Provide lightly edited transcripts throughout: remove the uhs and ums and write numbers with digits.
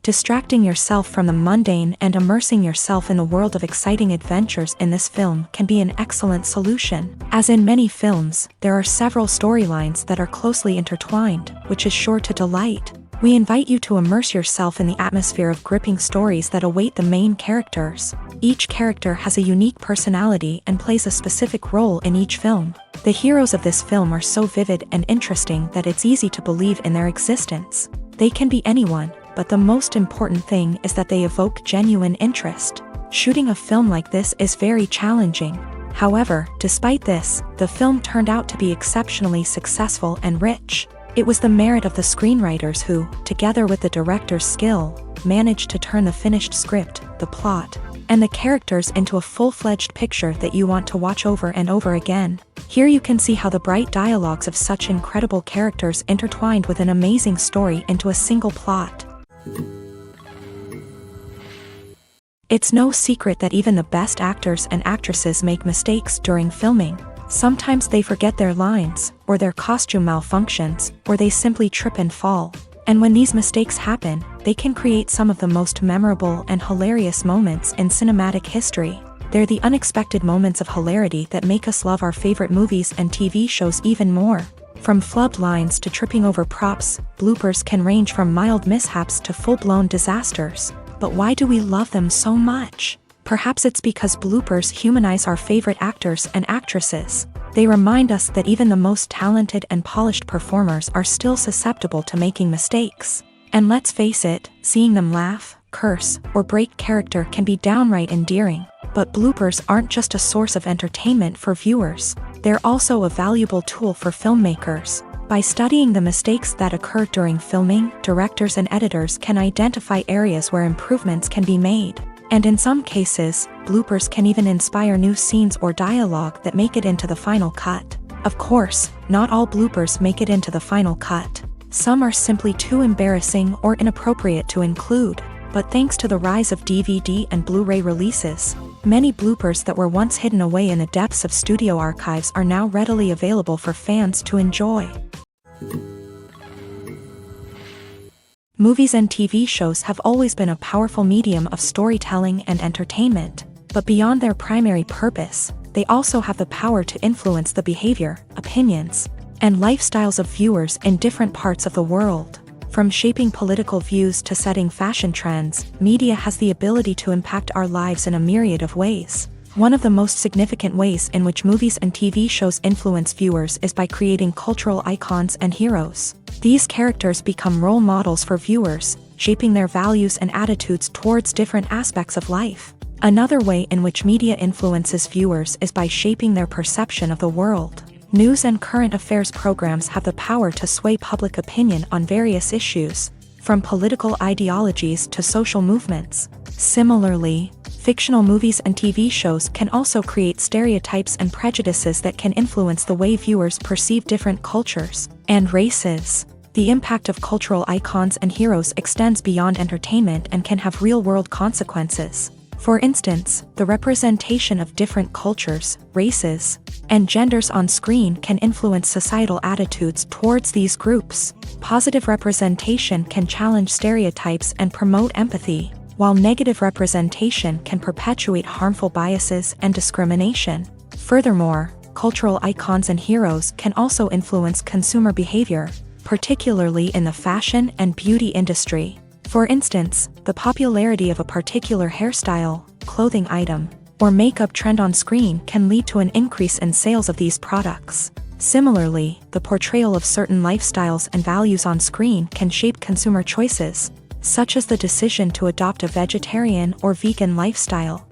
Distracting yourself from the mundane and immersing yourself in the world of exciting adventures in this film can be an excellent solution. As in many films, there are several storylines that are closely intertwined, which is sure to delight. We invite you to immerse yourself in the atmosphere of gripping stories that await the main characters. Each character has a unique personality and plays a specific role in each film. The heroes of this film are so vivid and interesting that it's easy to believe in their existence. They can be anyone, but the most important thing is that they evoke genuine interest. Shooting a film like this is very challenging. However, despite this, the film turned out to be exceptionally successful and rich. It was the merit of the screenwriters who, together with the director's skill, managed to turn the finished script, the plot, and the characters into a full-fledged picture that you want to watch over and over again. Here you can see how the bright dialogues of such incredible characters intertwined with an amazing story into a single plot. It's no secret that even the best actors and actresses make mistakes during filming. Sometimes they forget their lines, or their costume malfunctions, or they simply trip and fall. And when these mistakes happen, they can create some of the most memorable and hilarious moments in cinematic history. They're the unexpected moments of hilarity that make us love our favorite movies and TV shows even more. From flubbed lines to tripping over props, bloopers can range from mild mishaps to full-blown disasters. But why do we love them so much? Perhaps it's because bloopers humanize our favorite actors and actresses. They remind us that even the most talented and polished performers are still susceptible to making mistakes. And let's face it, seeing them laugh, curse, or break character can be downright endearing. But bloopers aren't just a source of entertainment for viewers. They're also a valuable tool for filmmakers. By studying the mistakes that occur during filming, directors and editors can identify areas where improvements can be made. And in some cases, bloopers can even inspire new scenes or dialogue that make it into the final cut. Of course, not all bloopers make it into the final cut. Some are simply too embarrassing or inappropriate to include. But thanks to the rise of DVD and Blu-ray releases, many bloopers that were once hidden away in the depths of studio archives are now readily available for fans to enjoy. Movies and TV shows have always been a powerful medium of storytelling and entertainment, but beyond their primary purpose, they also have the power to influence the behavior, opinions, and lifestyles of viewers in different parts of the world. From shaping political views to setting fashion trends, media has the ability to impact our lives in a myriad of ways. One of the most significant ways in which movies and TV shows influence viewers is by creating cultural icons and heroes. These characters become role models for viewers, shaping their values and attitudes towards different aspects of life. Another way in which media influences viewers is by shaping their perception of the world. News and current affairs programs have the power to sway public opinion on various issues, from political ideologies to social movements. Similarly, fictional movies and TV shows can also create stereotypes and prejudices that can influence the way viewers perceive different cultures and races. The impact of cultural icons and heroes extends beyond entertainment and can have real-world consequences. For instance, the representation of different cultures, races, and genders on screen can influence societal attitudes towards these groups. Positive representation can challenge stereotypes and promote empathy, while negative representation can perpetuate harmful biases and discrimination. Furthermore, cultural icons and heroes can also influence consumer behavior, particularly in the fashion and beauty industry. For instance, the popularity of a particular hairstyle, clothing item, or makeup trend on screen can lead to an increase in sales of these products. Similarly, the portrayal of certain lifestyles and values on screen can shape consumer choices, such as the decision to adopt a vegetarian or vegan lifestyle.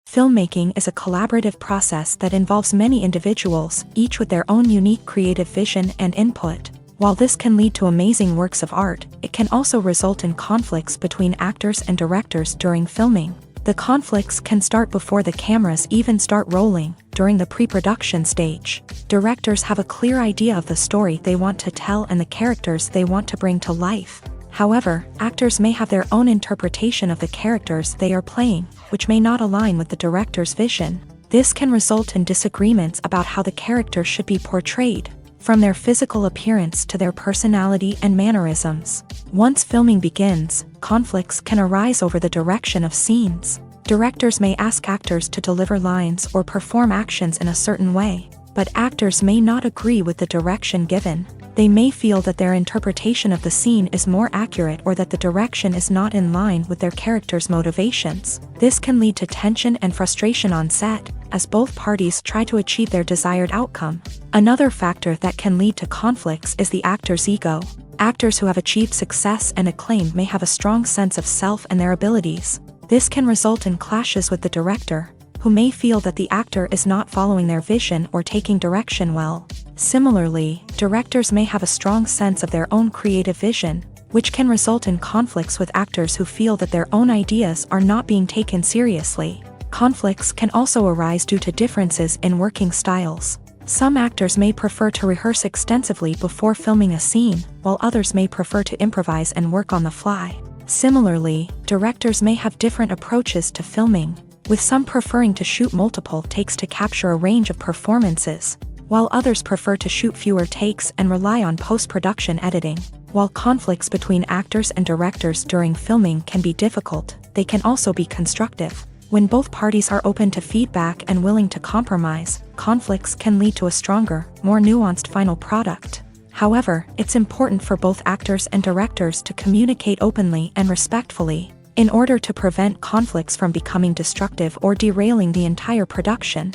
Filmmaking is a collaborative process that involves many individuals, each with their own unique creative vision and input. While this can lead to amazing works of art, it can also result in conflicts between actors and directors during filming. The conflicts can start before the cameras even start rolling, during the pre-production stage. Directors have a clear idea of the story they want to tell and the characters they want to bring to life. However, actors may have their own interpretation of the characters they are playing, which may not align with the director's vision. This can result in disagreements about how the character should be portrayed. from their physical appearance to their personality and mannerisms. Once filming begins, conflicts can arise over the direction of scenes. Directors may ask actors to deliver lines or perform actions in a certain way, but actors may not agree with the direction given. They may feel that their interpretation of the scene is more accurate or that the direction is not in line with their character's motivations. This can lead to tension and frustration on set, as both parties try to achieve their desired outcome. Another factor that can lead to conflicts is the actor's ego. Actors who have achieved success and acclaim may have a strong sense of self and their abilities. This can result in clashes with the director, who may feel that the actor is not following their vision or taking direction well. Similarly, directors may have a strong sense of their own creative vision, which can result in conflicts with actors who feel that their own ideas are not being taken seriously. Conflicts can also arise due to differences in working styles. Some actors may prefer to rehearse extensively before filming a scene, while others may prefer to improvise and work on the fly. Similarly, directors may have different approaches to filming, with some preferring to shoot multiple takes to capture a range of performances, while others prefer to shoot fewer takes and rely on post-production editing. While conflicts between actors and directors during filming can be difficult, they can also be constructive. When both parties are open to feedback and willing to compromise, conflicts can lead to a stronger, more nuanced final product. However, it's important for both actors and directors to communicate openly and respectfully, in order to prevent conflicts from becoming destructive or derailing the entire production.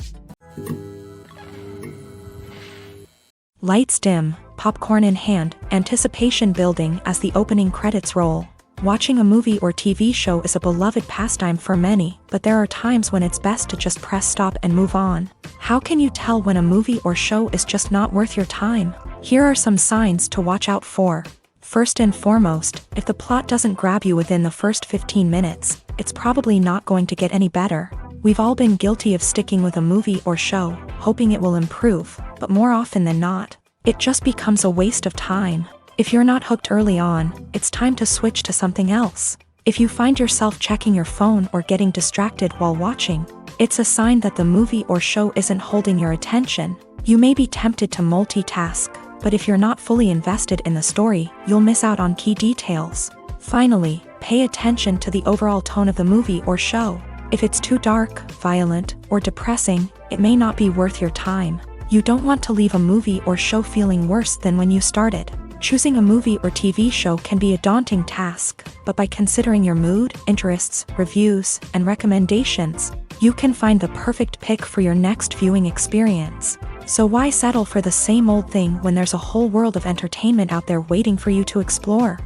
Lights dim, popcorn in hand, anticipation building as the opening credits roll. Watching a movie or TV show is a beloved pastime for many, but there are times when it's best to just press stop and move on. How can you tell when a movie or show is just not worth your time? Here are some signs to watch out for. First and foremost, if the plot doesn't grab you within the first 15 minutes, it's probably not going to get any better. We've all been guilty of sticking with a movie or show, hoping it will improve, but more often than not, it just becomes a waste of time. If you're not hooked early on, it's time to switch to something else. If you find yourself checking your phone or getting distracted while watching, it's a sign that the movie or show isn't holding your attention. You may be tempted to multitask, but if you're not fully invested in the story, you'll miss out on key details. Finally, pay attention to the overall tone of the movie or show. If it's too dark, violent, or depressing, it may not be worth your time. You don't want to leave a movie or show feeling worse than when you started. Choosing a movie or TV show can be a daunting task, but by considering your mood, interests, reviews, and recommendations, you can find the perfect pick for your next viewing experience. So why settle for the same old thing when there's a whole world of entertainment out there waiting for you to explore?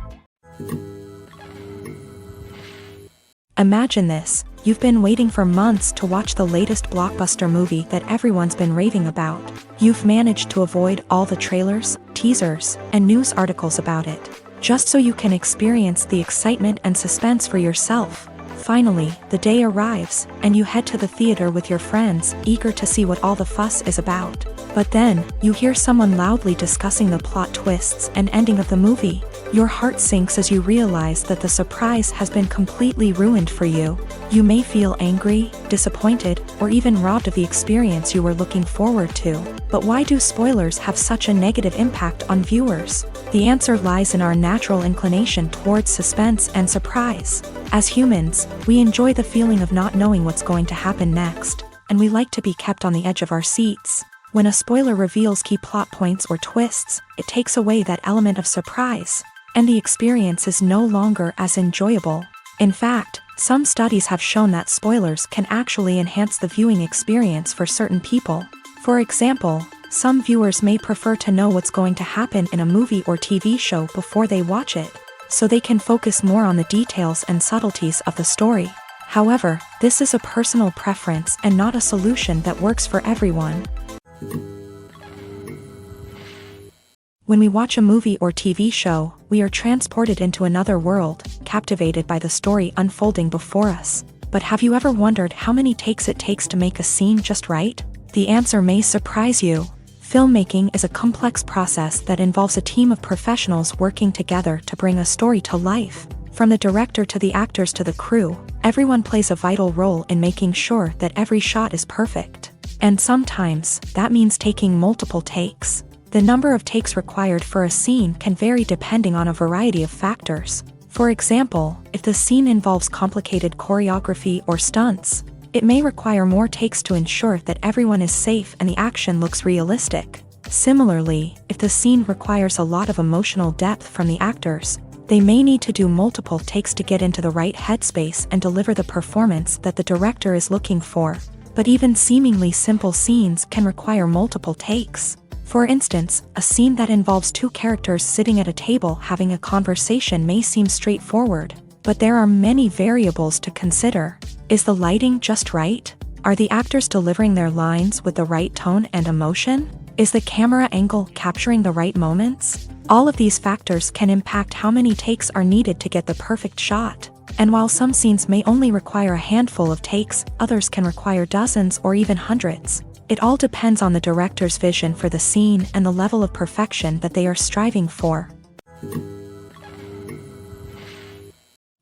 Imagine this. You've been waiting for months to watch the latest blockbuster movie that everyone's been raving about. You've managed to avoid all the trailers, teasers, and news articles about it, just so you can experience the excitement and suspense for yourself. Finally, the day arrives, and you head to the theater with your friends, eager to see what all the fuss is about. But then, you hear someone loudly discussing the plot twists and ending of the movie. Your heart sinks as you realize that the surprise has been completely ruined for you. You may feel angry, disappointed, or even robbed of the experience you were looking forward to. But why do spoilers have such a negative impact on viewers? The answer lies in our natural inclination towards suspense and surprise. As humans, we enjoy the feeling of not knowing what's going to happen next, and we like to be kept on the edge of our seats. When a spoiler reveals key plot points or twists, it takes away that element of surprise, and the experience is no longer as enjoyable. In fact, some studies have shown that spoilers can actually enhance the viewing experience for certain people. For example, some viewers may prefer to know what's going to happen in a movie or TV show before they watch it, so they can focus more on the details and subtleties of the story. However, this is a personal preference and not a solution that works for everyone. When we watch a movie or TV show, we are transported into another world, captivated by the story unfolding before us. But have you ever wondered how many takes it takes to make a scene just right? The answer may surprise you. Filmmaking is a complex process that involves a team of professionals working together to bring a story to life. From the director to the actors to the crew, everyone plays a vital role in making sure that every shot is perfect. And sometimes, that means taking multiple takes. The number of takes required for a scene can vary depending on a variety of factors. For example, if the scene involves complicated choreography or stunts, it may require more takes to ensure that everyone is safe and the action looks realistic. Similarly, if the scene requires a lot of emotional depth from the actors, they may need to do multiple takes to get into the right headspace and deliver the performance that the director is looking for. But even seemingly simple scenes can require multiple takes. For instance, a scene that involves two characters sitting at a table having a conversation may seem straightforward, but there are many variables to consider. Is the lighting just right? Are the actors delivering their lines with the right tone and emotion? Is the camera angle capturing the right moments? All of these factors can impact how many takes are needed to get the perfect shot. And while some scenes may only require a handful of takes, others can require dozens or even hundreds. It all depends on the director's vision for the scene and the level of perfection that they are striving for.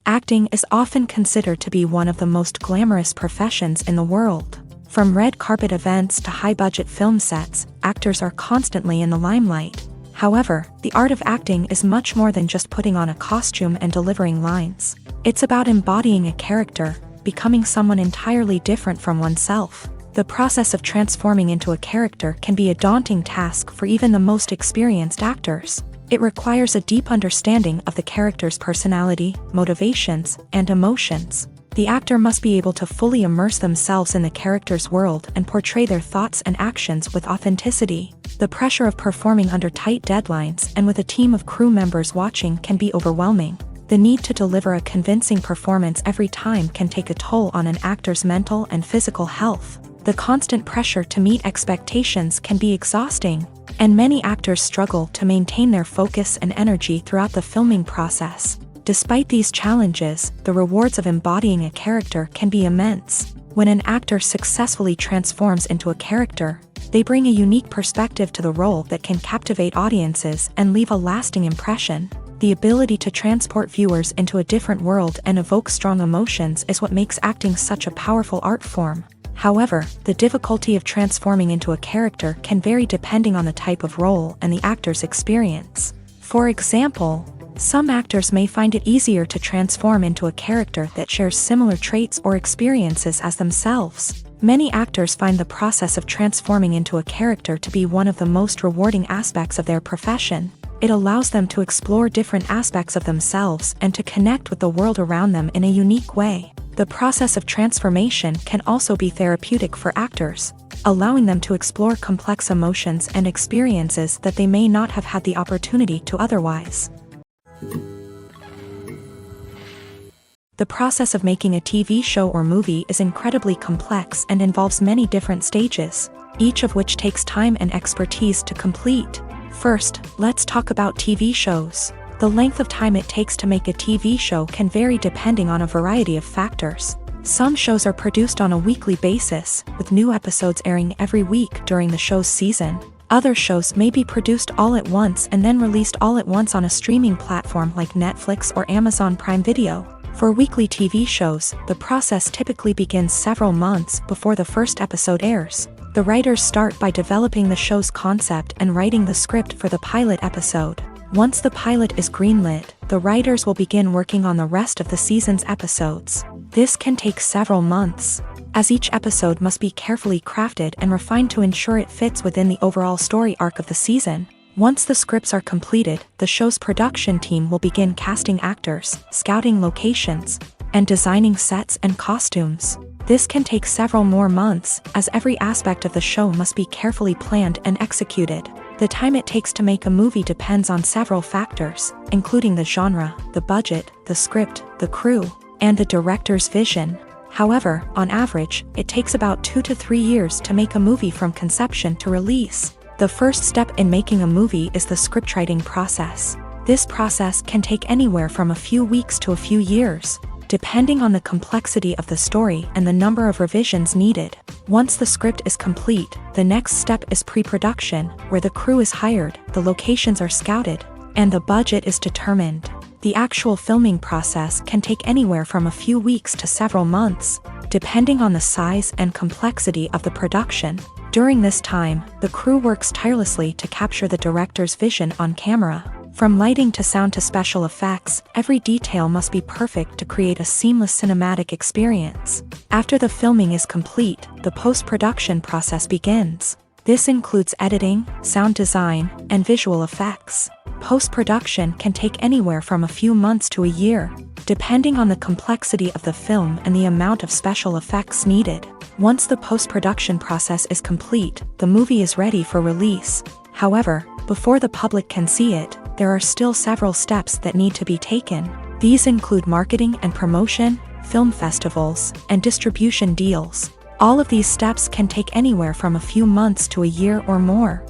Acting is often considered to be one of the most glamorous professions in the world. From red carpet events to high-budget film sets, actors are constantly in the limelight. However, the art of acting is much more than just putting on a costume and delivering lines. It's about embodying a character, becoming someone entirely different from oneself. The process of transforming into a character can be a daunting task for even the most experienced actors. It requires a deep understanding of the character's personality, motivations, and emotions. The actor must be able to fully immerse themselves in the character's world and portray their thoughts and actions with authenticity. The pressure of performing under tight deadlines and with a team of crew members watching can be overwhelming. The need to deliver a convincing performance every time can take a toll on an actor's mental and physical health. The constant pressure to meet expectations can be exhausting, and many actors struggle to maintain their focus and energy throughout the filming process. Despite these challenges, the rewards of embodying a character can be immense. When an actor successfully transforms into a character, they bring a unique perspective to the role that can captivate audiences and leave a lasting impression. The ability to transport viewers into a different world and evoke strong emotions is what makes acting such a powerful art form. However, the difficulty of transforming into a character can vary depending on the type of role and the actor's experience. For example, some actors may find it easier to transform into a character that shares similar traits or experiences as themselves. Many actors find the process of transforming into a character to be one of the most rewarding aspects of their profession. It allows them to explore different aspects of themselves and to connect with the world around them in a unique way. The process of transformation can also be therapeutic for actors, allowing them to explore complex emotions and experiences that they may not have had the opportunity to otherwise. The process of making a TV show or movie is incredibly complex and involves many different stages, each of which takes time and expertise to complete. First, let's talk about TV shows. The length of time it takes to make a TV show can vary depending on a variety of factors. Some shows are produced on a weekly basis, with new episodes airing every week during the show's season. Other shows may be produced all at once and then released all at once on a streaming platform like Netflix or Amazon Prime Video. For weekly TV shows, the process typically begins several months before the first episode airs. The writers start by developing the show's concept and writing the script for the pilot episode. Once the pilot is greenlit, the writers will begin working on the rest of the season's episodes. This can take several months, as each episode must be carefully crafted and refined to ensure it fits within the overall story arc of the season. Once the scripts are completed, the show's production team will begin casting actors, scouting locations, and designing sets and costumes. This can take several more months, as every aspect of the show must be carefully planned and executed. The time it takes to make a movie depends on several factors, including the genre, the budget, the script, the crew, and the director's vision. However, on average, it takes about 2 to 3 years to make a movie from conception to release. The first step in making a movie is the scriptwriting process. This process can take anywhere from a few weeks to a few years, depending on the complexity of the story and the number of revisions needed. Once the script is complete, the next step is pre-production, where the crew is hired, the locations are scouted, and the budget is determined. The actual filming process can take anywhere from a few weeks to several months, depending on the size and complexity of the production. During this time, the crew works tirelessly to capture the director's vision on camera. From lighting to sound to special effects, every detail must be perfect to create a seamless cinematic experience. After the filming is complete, the post-production process begins. This includes editing, sound design, and visual effects. Post-production can take anywhere from a few months to a year, depending on the complexity of the film and the amount of special effects needed. Once the post-production process is complete, the movie is ready for release. However, before the public can see it, there are still several steps that need to be taken. These include marketing and promotion, film festivals, and distribution deals. All of these steps can take anywhere from a few months to a year or more.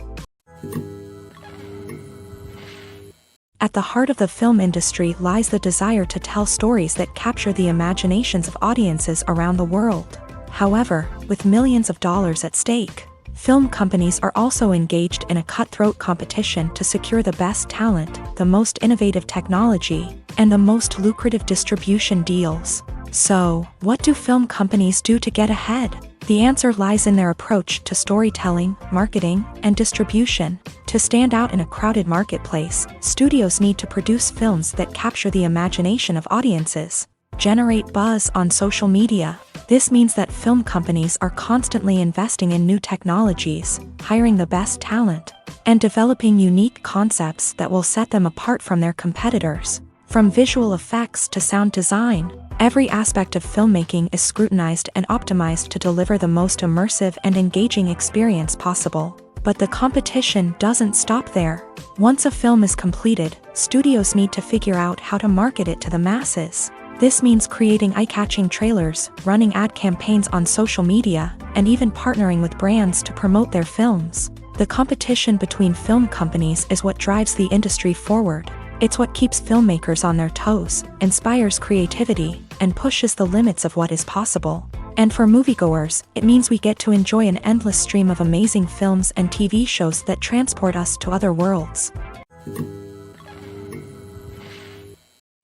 At the heart of the film industry lies the desire to tell stories that capture the imaginations of audiences around the world. However, with millions of dollars at stake, film companies are also engaged in a cutthroat competition to secure the best talent, the most innovative technology, and the most lucrative distribution deals. So, what do film companies do to get ahead? The answer lies in their approach to storytelling, marketing, and distribution. To stand out in a crowded marketplace, studios need to produce films that capture the imagination of audiences, generate buzz on social media. This means that film companies are constantly investing in new technologies, hiring the best talent, and developing unique concepts that will set them apart from their competitors. From visual effects to sound design, every aspect of filmmaking is scrutinized and optimized to deliver the most immersive and engaging experience possible. But the competition doesn't stop there. Once a film is completed, studios need to figure out how to market it to the masses. This means creating eye-catching trailers, running ad campaigns on social media, and even partnering with brands to promote their films. The competition between film companies is what drives the industry forward. It's what keeps filmmakers on their toes, inspires creativity, and pushes the limits of what is possible. And for moviegoers, it means we get to enjoy an endless stream of amazing films and TV shows that transport us to other worlds.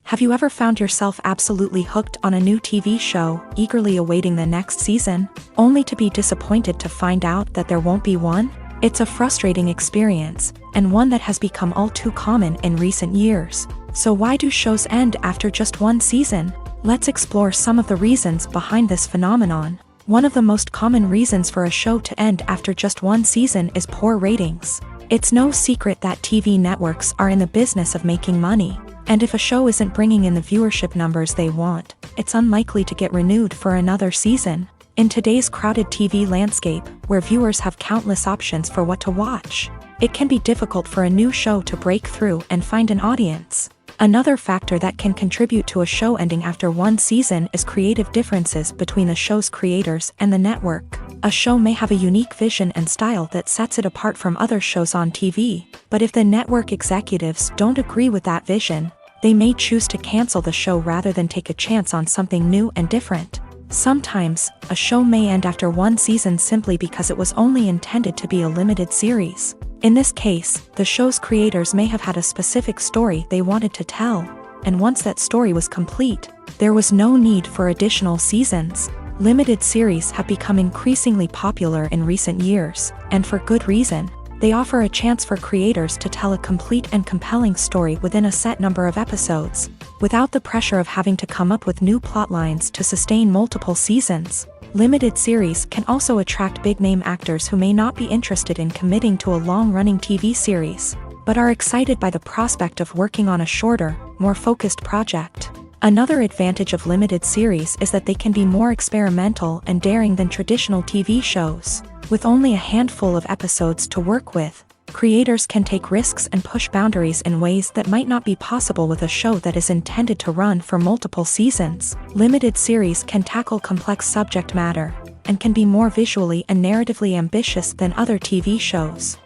Have you ever found yourself absolutely hooked on a new TV show, eagerly awaiting the next season, only to be disappointed to find out that there won't be one? It's a frustrating experience, and one that has become all too common in recent years. So why do shows end after just one season? Let's explore some of the reasons behind this phenomenon. One of the most common reasons for a show to end after just one season is poor ratings. It's no secret that TV networks are in the business of making money, and if a show isn't bringing in the viewership numbers they want, it's unlikely to get renewed for another season. In today's crowded TV landscape, where viewers have countless options for what to watch, it can be difficult for a new show to break through and find an audience. Another factor that can contribute to a show ending after one season is creative differences between the show's creators and the network. A show may have a unique vision and style that sets it apart from other shows on TV, but if the network executives don't agree with that vision, they may choose to cancel the show rather than take a chance on something new and different. Sometimes, a show may end after one season simply because it was only intended to be a limited series. In this case, the show's creators may have had a specific story they wanted to tell, and once that story was complete, there was no need for additional seasons. Limited series have become increasingly popular in recent years, and for good reason. They offer a chance for creators to tell a complete and compelling story within a set number of episodes, without the pressure of having to come up with new plotlines to sustain multiple seasons. Limited series can also attract big-name actors who may not be interested in committing to a long-running TV series, but are excited by the prospect of working on a shorter, more focused project. Another advantage of limited series is that they can be more experimental and daring than traditional TV shows. With only a handful of episodes to work with, creators can take risks and push boundaries in ways that might not be possible with a show that is intended to run for multiple seasons. Limited series can tackle complex subject matter, and can be more visually and narratively ambitious than other TV shows.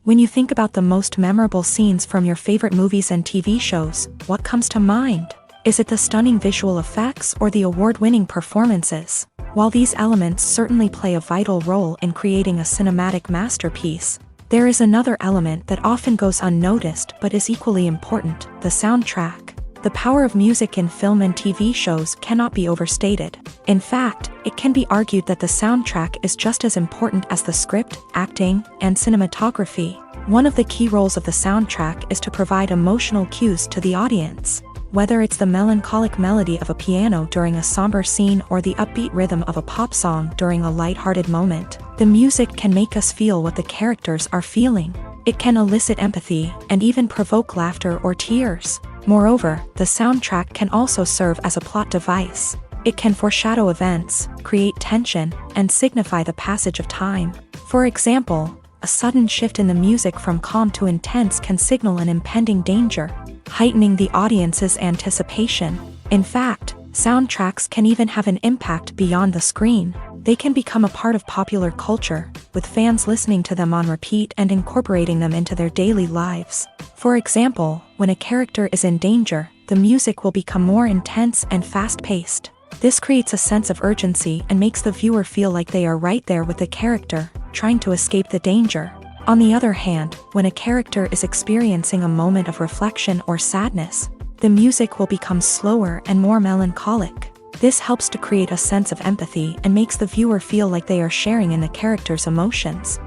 When you think about the most memorable scenes from your favorite movies and TV shows, what comes to mind? Is it the stunning visual effects or the award-winning performances? While these elements certainly play a vital role in creating a cinematic masterpiece, There is another element that often goes unnoticed but is equally important: the soundtrack. The power of music in film and TV shows cannot be overstated. In fact, it can be argued that the soundtrack is just as important as the script, acting, and cinematography. One of the key roles of the soundtrack is to provide emotional cues to the audience. Whether it's the melancholic melody of a piano during a somber scene or the upbeat rhythm of a pop song during a lighthearted moment, the music can make us feel what the characters are feeling. It can elicit empathy and even provoke laughter or tears. Moreover, the soundtrack can also serve as a plot device. It can foreshadow events, create tension, and signify the passage of time. For example, a sudden shift in the music from calm to intense can signal an impending danger, heightening the audience's anticipation. In fact, soundtracks can even have an impact beyond the screen. They can become a part of popular culture, with fans listening to them on repeat and incorporating them into their daily lives. For example, when a character is in danger, the music will become more intense and fast-paced. This creates a sense of urgency and makes the viewer feel like they are right there with the character, trying to escape the danger. On the other hand, when a character is experiencing a moment of reflection or sadness, the music will become slower and more melancholic. This helps to create a sense of empathy and makes the viewer feel like they are sharing in the character's emotions.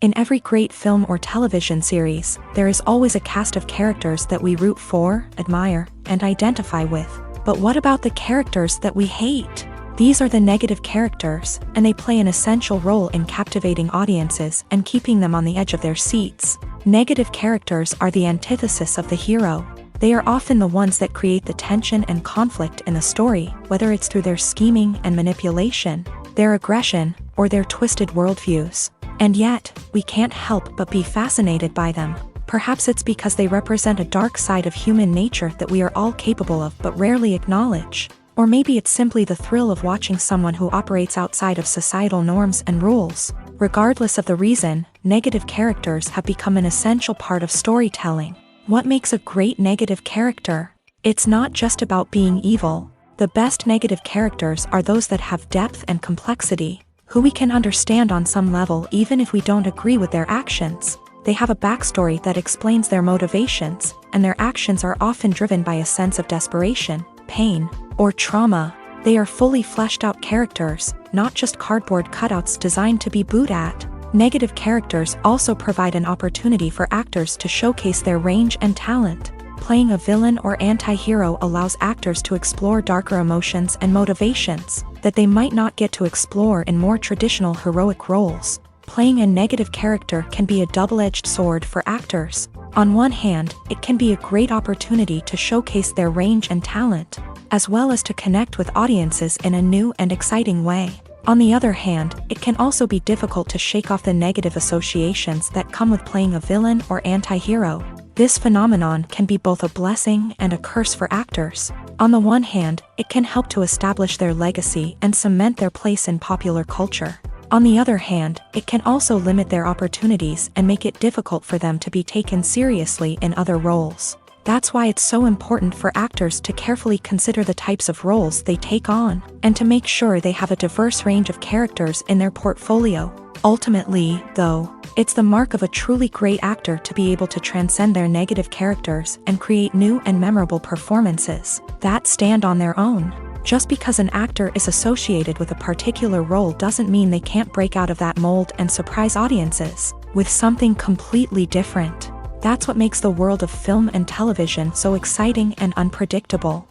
In every great film or television series, there is always a cast of characters that we root for, admire, and identify with. But what about the characters that we hate? These are the negative characters, and they play an essential role in captivating audiences and keeping them on the edge of their seats. Negative characters are the antithesis of the hero. They are often the ones that create the tension and conflict in the story, whether it's through their scheming and manipulation, their aggression, or their twisted worldviews. And yet, we can't help but be fascinated by them. Perhaps it's because they represent a dark side of human nature that we are all capable of but rarely acknowledge. Or maybe it's simply the thrill of watching someone who operates outside of societal norms and rules. Regardless of the reason, negative characters have become an essential part of storytelling. What makes a great negative character? It's not just about being evil. The best negative characters are those that have depth and complexity, who we can understand on some level even if we don't agree with their actions. They have a backstory that explains their motivations, and their actions are often driven by a sense of desperation, pain, or trauma. They are fully fleshed out characters, not just cardboard cutouts designed to be booed at. Negative characters also provide an opportunity for actors to showcase their range and talent. Playing a villain or anti-hero allows actors to explore darker emotions and motivations that they might not get to explore in more traditional heroic roles. Playing a negative character can be a double-edged sword for actors. On one hand, it can be a great opportunity to showcase their range and talent, as well as to connect with audiences in a new and exciting way. On the other hand, it can also be difficult to shake off the negative associations that come with playing a villain or anti-hero. This phenomenon can be both a blessing and a curse for actors. On the one hand, it can help to establish their legacy and cement their place in popular culture. On the other hand, it can also limit their opportunities and make it difficult for them to be taken seriously in other roles. That's why it's so important for actors to carefully consider the types of roles they take on, and to make sure they have a diverse range of characters in their portfolio. Ultimately, though, it's the mark of a truly great actor to be able to transcend their negative characters and create new and memorable performances that stand on their own. Just because an actor is associated with a particular role doesn't mean they can't break out of that mold and surprise audiences with something completely different. That's what makes the world of film and television so exciting and unpredictable.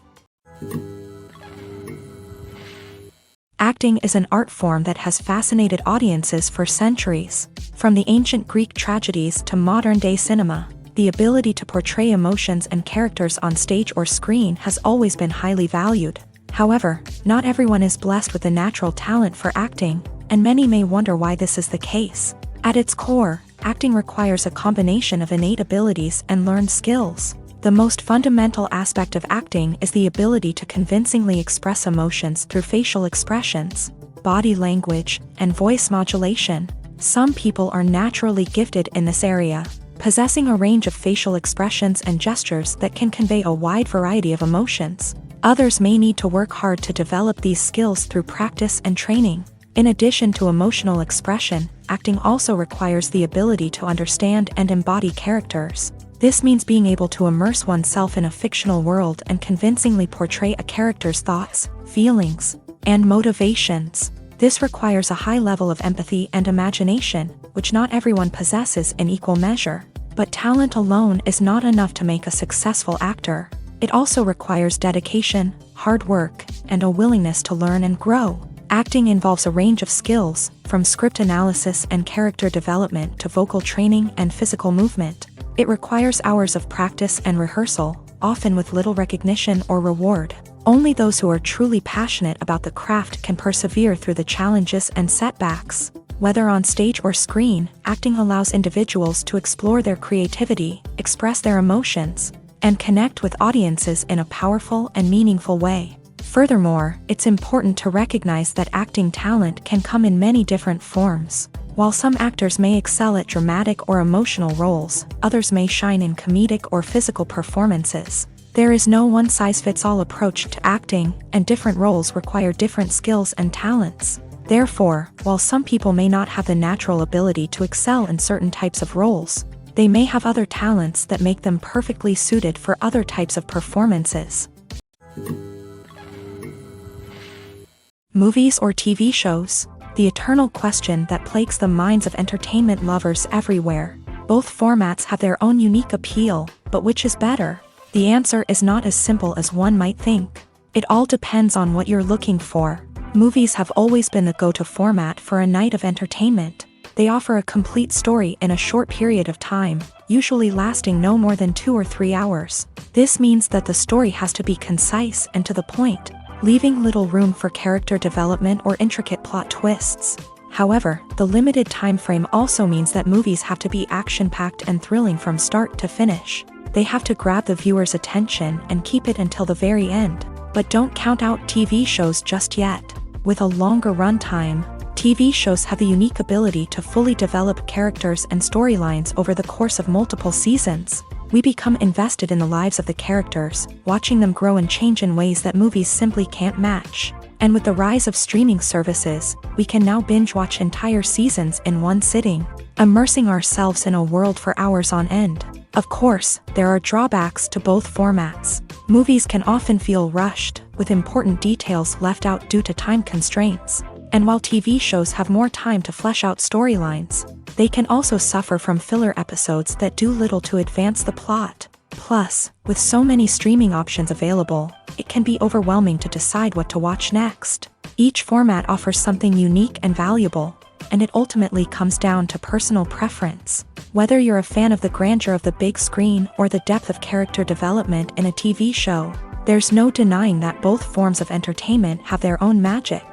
Acting is an art form that has fascinated audiences for centuries. From the ancient Greek tragedies to modern-day cinema, the ability to portray emotions and characters on stage or screen has always been highly valued. However, not everyone is blessed with a natural talent for acting, and many may wonder why this is the case. At its core, acting requires a combination of innate abilities and learned skills. The most fundamental aspect of acting is the ability to convincingly express emotions through facial expressions, body language, and voice modulation. Some people are naturally gifted in this area, possessing a range of facial expressions and gestures that can convey a wide variety of emotions. Others may need to work hard to develop these skills through practice and training. In addition to emotional expression, acting also requires the ability to understand and embody characters. This means being able to immerse oneself in a fictional world and convincingly portray a character's thoughts, feelings, and motivations. This requires a high level of empathy and imagination, which not everyone possesses in equal measure. But talent alone is not enough to make a successful actor. It also requires dedication, hard work, and a willingness to learn and grow. Acting involves a range of skills, from script analysis and character development to vocal training and physical movement. It requires hours of practice and rehearsal, often with little recognition or reward. Only those who are truly passionate about the craft can persevere through the challenges and setbacks. Whether on stage or screen, acting allows individuals to explore their creativity, express their emotions, and connect with audiences in a powerful and meaningful way. Furthermore, it's important to recognize that acting talent can come in many different forms. While some actors may excel at dramatic or emotional roles, others may shine in comedic or physical performances. There is no one-size-fits-all approach to acting, and different roles require different skills and talents. Therefore, while some people may not have the natural ability to excel in certain types of roles, they may have other talents that make them perfectly suited for other types of performances. Movies or TV shows? The eternal question that plagues the minds of entertainment lovers everywhere. Both formats have their own unique appeal, but which is better? The answer is not as simple as one might think. It all depends on what you're looking for. Movies have always been the go-to format for a night of entertainment. They offer a complete story in a short period of time, usually lasting no more than 2 or 3 hours. This means that the story has to be concise and to the point, leaving little room for character development or intricate plot twists. However, the limited time frame also means that movies have to be action-packed and thrilling from start to finish. They have to grab the viewer's attention and keep it until the very end. But don't count out TV shows just yet. With a longer runtime, TV shows have the unique ability to fully develop characters and storylines over the course of multiple seasons. We become invested in the lives of the characters, watching them grow and change in ways that movies simply can't match. And with the rise of streaming services, we can now binge-watch entire seasons in one sitting, immersing ourselves in a world for hours on end. Of course, there are drawbacks to both formats. Movies can often feel rushed, with important details left out due to time constraints. And while TV shows have more time to flesh out storylines, they can also suffer from filler episodes that do little to advance the plot. Plus, with so many streaming options available, it can be overwhelming to decide what to watch next. Each format offers something unique and valuable, and it ultimately comes down to personal preference. Whether you're a fan of the grandeur of the big screen or the depth of character development in a TV show, there's no denying that both forms of entertainment have their own magic.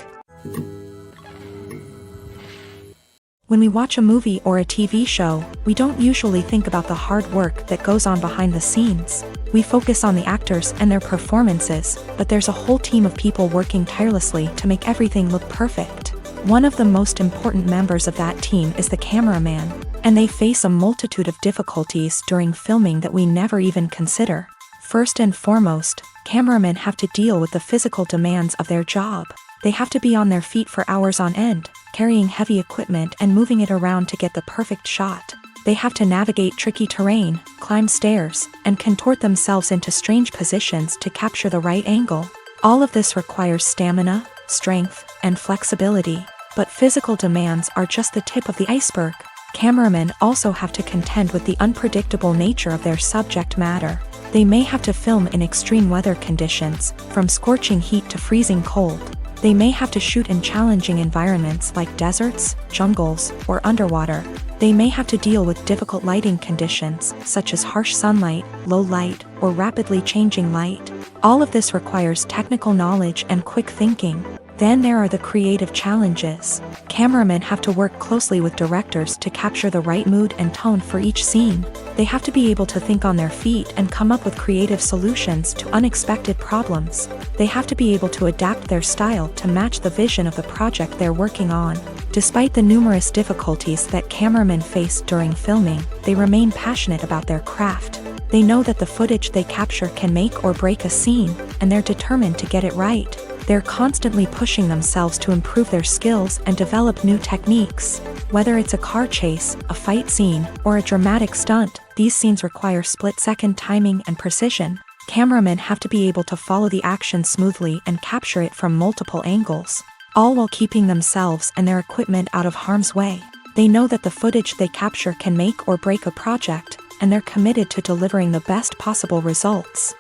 When we watch a movie or a TV show, we don't usually think about the hard work that goes on behind the scenes. We focus on the actors and their performances, but there's a whole team of people working tirelessly to make everything look perfect. One of the most important members of that team is the cameraman, and they face a multitude of difficulties during filming that we never even consider. First and foremost, cameramen have to deal with the physical demands of their job. They have to be on their feet for hours on end, carrying heavy equipment and moving it around to get the perfect shot. They have to navigate tricky terrain, climb stairs, and contort themselves into strange positions to capture the right angle. All of this requires stamina, strength, and flexibility. But physical demands are just the tip of the iceberg. Cameramen also have to contend with the unpredictable nature of their subject matter. They may have to film in extreme weather conditions, from scorching heat to freezing cold. They may have to shoot in challenging environments like deserts, jungles, or underwater. They may have to deal with difficult lighting conditions, such as harsh sunlight, low light, or rapidly changing light. All of this requires technical knowledge and quick thinking. Then there are the creative challenges. Cameramen have to work closely with directors to capture the right mood and tone for each scene. They have to be able to think on their feet and come up with creative solutions to unexpected problems. They have to be able to adapt their style to match the vision of the project they're working on. Despite the numerous difficulties that cameramen face during filming, they remain passionate about their craft. They know that the footage they capture can make or break a scene, and they're determined to get it right. They're constantly pushing themselves to improve their skills and develop new techniques. Whether it's a car chase, a fight scene, or a dramatic stunt, these scenes require split-second timing and precision. Cameramen have to be able to follow the action smoothly and capture it from multiple angles, all while keeping themselves and their equipment out of harm's way. They know that the footage they capture can make or break a project, and they're committed to delivering the best possible results.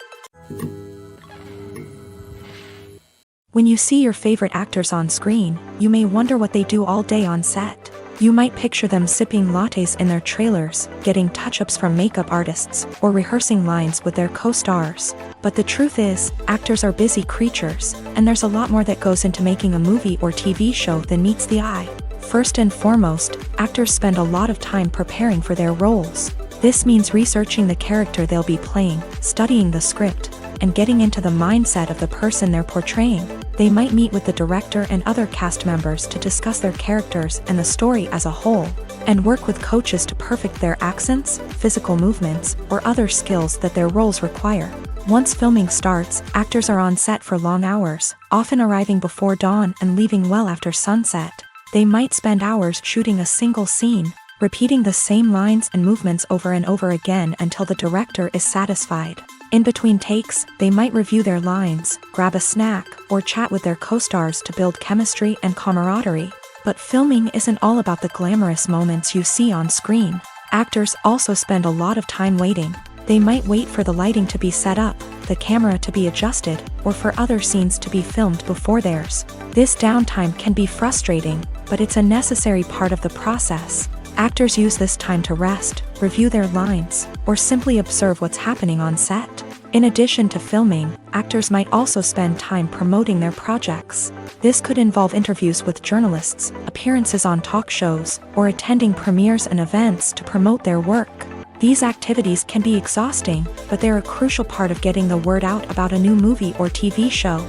When you see your favorite actors on screen, you may wonder what they do all day on set. You might picture them sipping lattes in their trailers, getting touch-ups from makeup artists, or rehearsing lines with their co-stars. But the truth is, actors are busy creatures, and there's a lot more that goes into making a movie or TV show than meets the eye. First and foremost, actors spend a lot of time preparing for their roles. This means researching the character they'll be playing, studying the script, and getting into the mindset of the person they're portraying. They might meet with the director and other cast members to discuss their characters and the story as a whole, and work with coaches to perfect their accents, physical movements, or other skills that their roles require. Once filming starts, actors are on set for long hours, often arriving before dawn and leaving well after sunset. They might spend hours shooting a single scene, repeating the same lines and movements over and over again until the director is satisfied. In between takes, they might review their lines, grab a snack, or chat with their co-stars to build chemistry and camaraderie. But filming isn't all about the glamorous moments you see on screen. Actors also spend a lot of time waiting. They might wait for the lighting to be set up, the camera to be adjusted, or for other scenes to be filmed before theirs. This downtime can be frustrating, but it's a necessary part of the process. Actors use this time to rest, review their lines, or simply observe what's happening on set. In addition to filming, actors might also spend time promoting their projects. This could involve interviews with journalists, appearances on talk shows, or attending premieres and events to promote their work. These activities can be exhausting, but they're a crucial part of getting the word out about a new movie or TV show.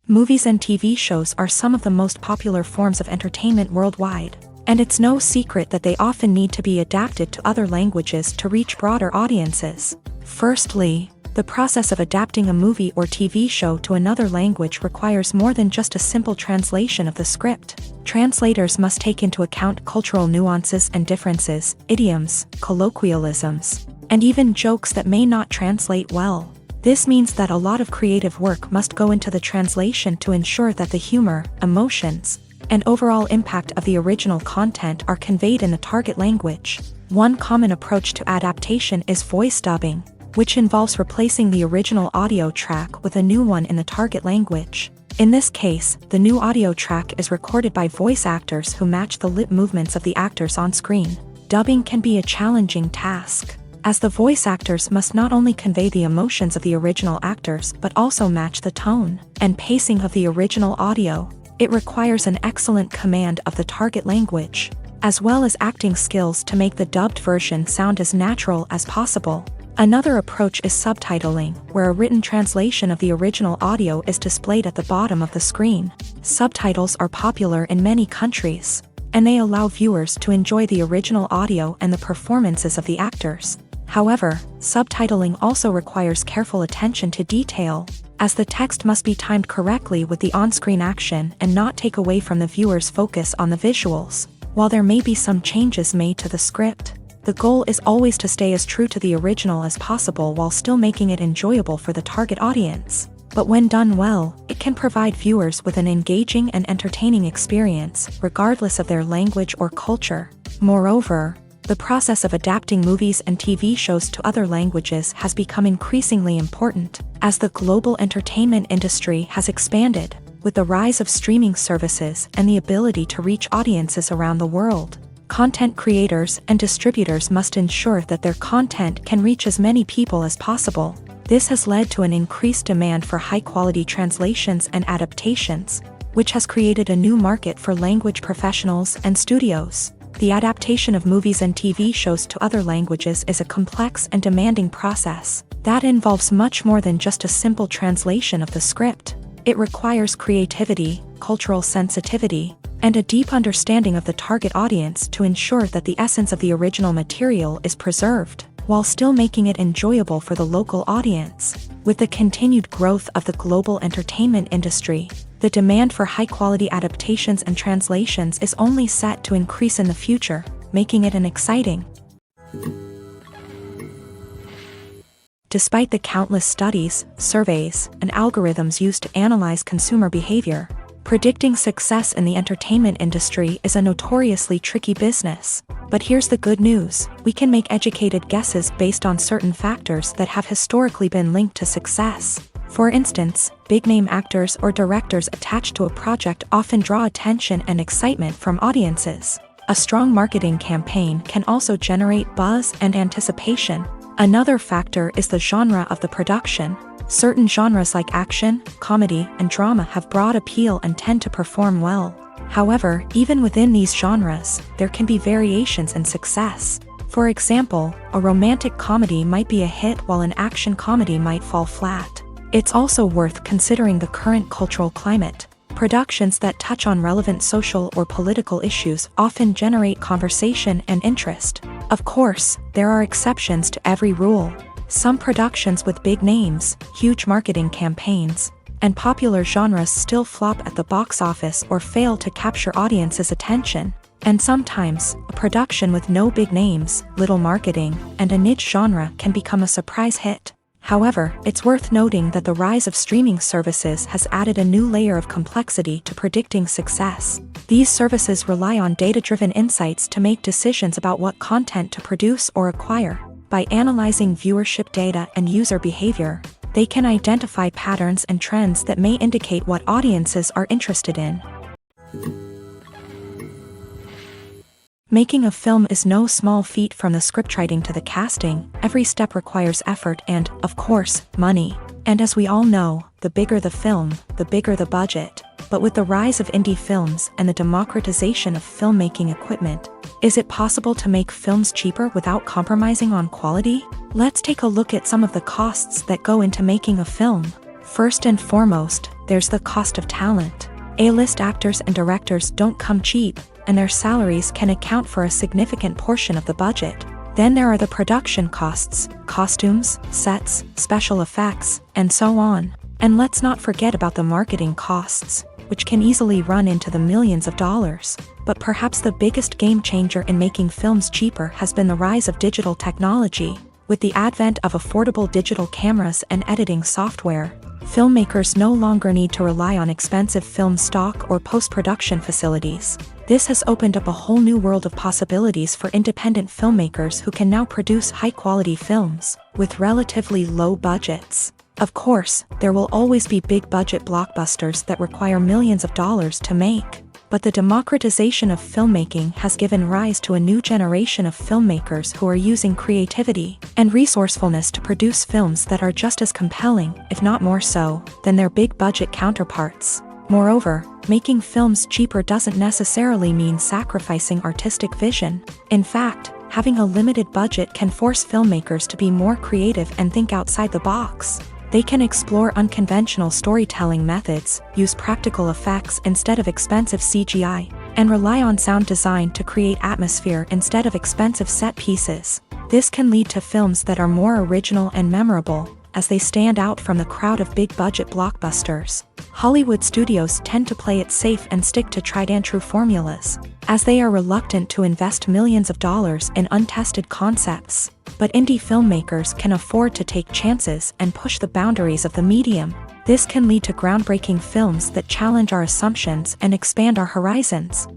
Movies and TV shows are some of the most popular forms of entertainment worldwide, and it's no secret that they often need to be adapted to other languages to reach broader audiences. Firstly, the process of adapting a movie or TV show to another language requires more than just a simple translation of the script. Translators must take into account cultural nuances and differences, idioms, colloquialisms, and even jokes that may not translate well. This means that a lot of creative work must go into the translation to ensure that the humor, emotions, and overall impact of the original content are conveyed in the target language. One common approach to adaptation is voice dubbing, which involves replacing the original audio track with a new one in the target language. In this case, the new audio track is recorded by voice actors who match the lip movements of the actors on screen. Dubbing can be a challenging task, as the voice actors must not only convey the emotions of the original actors but also match the tone and pacing of the original audio. It requires an excellent command of the target language, as well as acting skills to make the dubbed version sound as natural as possible. Another approach is subtitling, where a written translation of the original audio is displayed at the bottom of the screen. Subtitles are popular in many countries, and they allow viewers to enjoy the original audio and the performances of the actors. However, subtitling also requires careful attention to detail, as the text must be timed correctly with the on-screen action and not take away from the viewer's focus on the visuals. While there may be some changes made to the script, the goal is always to stay as true to the original as possible while still making it enjoyable for the target audience. But when done well, it can provide viewers with an engaging and entertaining experience, regardless of their language or culture. Moreover, the process of adapting movies and TV shows to other languages has become increasingly important, as the global entertainment industry has expanded, with the rise of streaming services and the ability to reach audiences around the world. Content creators and distributors must ensure that their content can reach as many people as possible. This has led to an increased demand for high-quality translations and adaptations, which has created a new market for language professionals and studios. The adaptation of movies and TV shows to other languages is a complex and demanding process that involves much more than just a simple translation of the script. It requires creativity, cultural sensitivity, and a deep understanding of the target audience to ensure that the essence of the original material is preserved. while still making it enjoyable for the local audience. With the continued growth of the global entertainment industry, the demand for high-quality adaptations and translations is only set to increase in the future, making it an exciting. Despite the countless studies, surveys, and algorithms used to analyze consumer behavior, predicting success in the entertainment industry is a notoriously tricky business. But here's the good news: we can make educated guesses based on certain factors that have historically been linked to success. For instance, big-name actors or directors attached to a project often draw attention and excitement from audiences. A strong marketing campaign can also generate buzz and anticipation. Another factor is the genre of the production. Certain genres like action, comedy, and drama have broad appeal and tend to perform well. However, even within these genres, there can be variations in success. For example, a romantic comedy might be a hit while an action comedy might fall flat. It's also worth considering the current cultural climate. Productions that touch on relevant social or political issues often generate conversation and interest. Of course, there are exceptions to every rule. Some productions with big names, huge marketing campaigns, and popular genres still flop at the box office or fail to capture audiences' attention. And sometimes, a production with no big names, little marketing, and a niche genre can become a surprise hit. However, it's worth noting that the rise of streaming services has added a new layer of complexity to predicting success. These services rely on data-driven insights to make decisions about what content to produce or acquire. By analyzing viewership data and user behavior, they can identify patterns and trends that may indicate what audiences are interested in. Making a film is no small feat. From the scriptwriting to the casting, every step requires effort and, of course, money. And as we all know, the bigger the film, the bigger the budget. But with the rise of indie films and the democratization of filmmaking equipment, is it possible to make films cheaper without compromising on quality? Let's take a look at some of the costs that go into making a film. First and foremost, there's the cost of talent. A-list actors and directors don't come cheap, and their salaries can account for a significant portion of the budget. Then there are the production costs, costumes, sets, special effects, and so on. And let's not forget about the marketing costs, which can easily run into the millions of dollars. But perhaps the biggest game changer in making films cheaper has been the rise of digital technology. With the advent of affordable digital cameras and editing software, filmmakers no longer need to rely on expensive film stock or post-production facilities. This has opened up a whole new world of possibilities for independent filmmakers who can now produce high-quality films with relatively low budgets. Of course, there will always be big-budget blockbusters that require millions of dollars to make. But the democratization of filmmaking has given rise to a new generation of filmmakers who are using creativity and resourcefulness to produce films that are just as compelling, if not more so, than their big-budget counterparts. Moreover, making films cheaper doesn't necessarily mean sacrificing artistic vision. In fact, having a limited budget can force filmmakers to be more creative and think outside the box. They can explore unconventional storytelling methods, use practical effects instead of expensive CGI, and rely on sound design to create atmosphere instead of expensive set pieces. This can lead to films that are more original and memorable, as they stand out from the crowd of big-budget blockbusters. Hollywood studios tend to play it safe and stick to tried-and-true formulas, as they are reluctant to invest millions of dollars in untested concepts. But indie filmmakers can afford to take chances and push the boundaries of the medium. This can lead to groundbreaking films that challenge our assumptions and expand our horizons.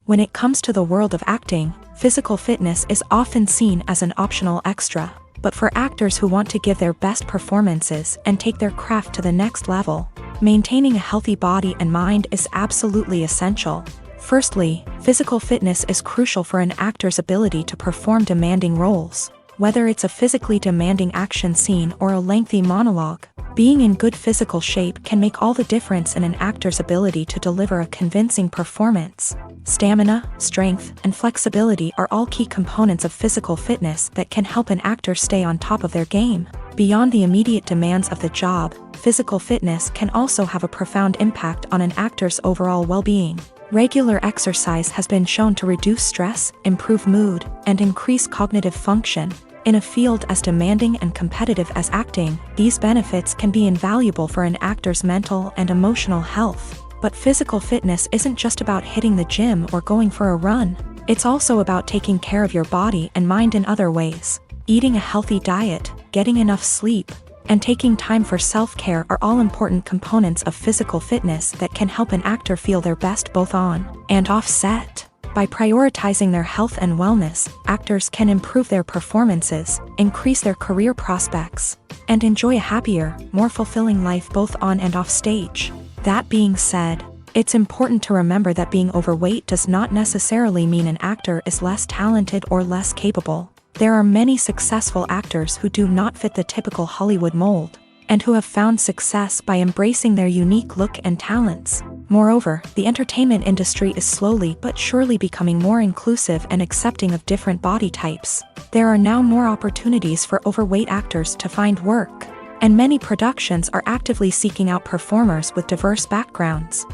When it comes to the world of acting, physical fitness is often seen as an optional extra. But for actors who want to give their best performances and take their craft to the next level, maintaining a healthy body and mind is absolutely essential. Firstly, physical fitness is crucial for an actor's ability to perform demanding roles. Whether it's a physically demanding action scene or a lengthy monologue, being in good physical shape can make all the difference in an actor's ability to deliver a convincing performance. Stamina, strength, and flexibility are all key components of physical fitness that can help an actor stay on top of their game. Beyond the immediate demands of the job, physical fitness can also have a profound impact on an actor's overall well-being. Regular exercise has been shown to reduce stress, improve mood, and increase cognitive function. In a field as demanding and competitive as acting, these benefits can be invaluable for an actor's mental and emotional health. But physical fitness isn't just about hitting the gym or going for a run. It's also about taking care of your body and mind in other ways. Eating a healthy diet, getting enough sleep, and taking time for self-care are all important components of physical fitness that can help an actor feel their best both on and off set. By prioritizing their health and wellness, actors can improve their performances, increase their career prospects, and enjoy a happier, more fulfilling life both on and off stage. That being said, it's important to remember that being overweight does not necessarily mean an actor is less talented or less capable. There are many successful actors who do not fit the typical Hollywood mold, and who have found success by embracing their unique look and talents. Moreover, the entertainment industry is slowly but surely becoming more inclusive and accepting of different body types. There are now more opportunities for overweight actors to find work, and many productions are actively seeking out performers with diverse backgrounds.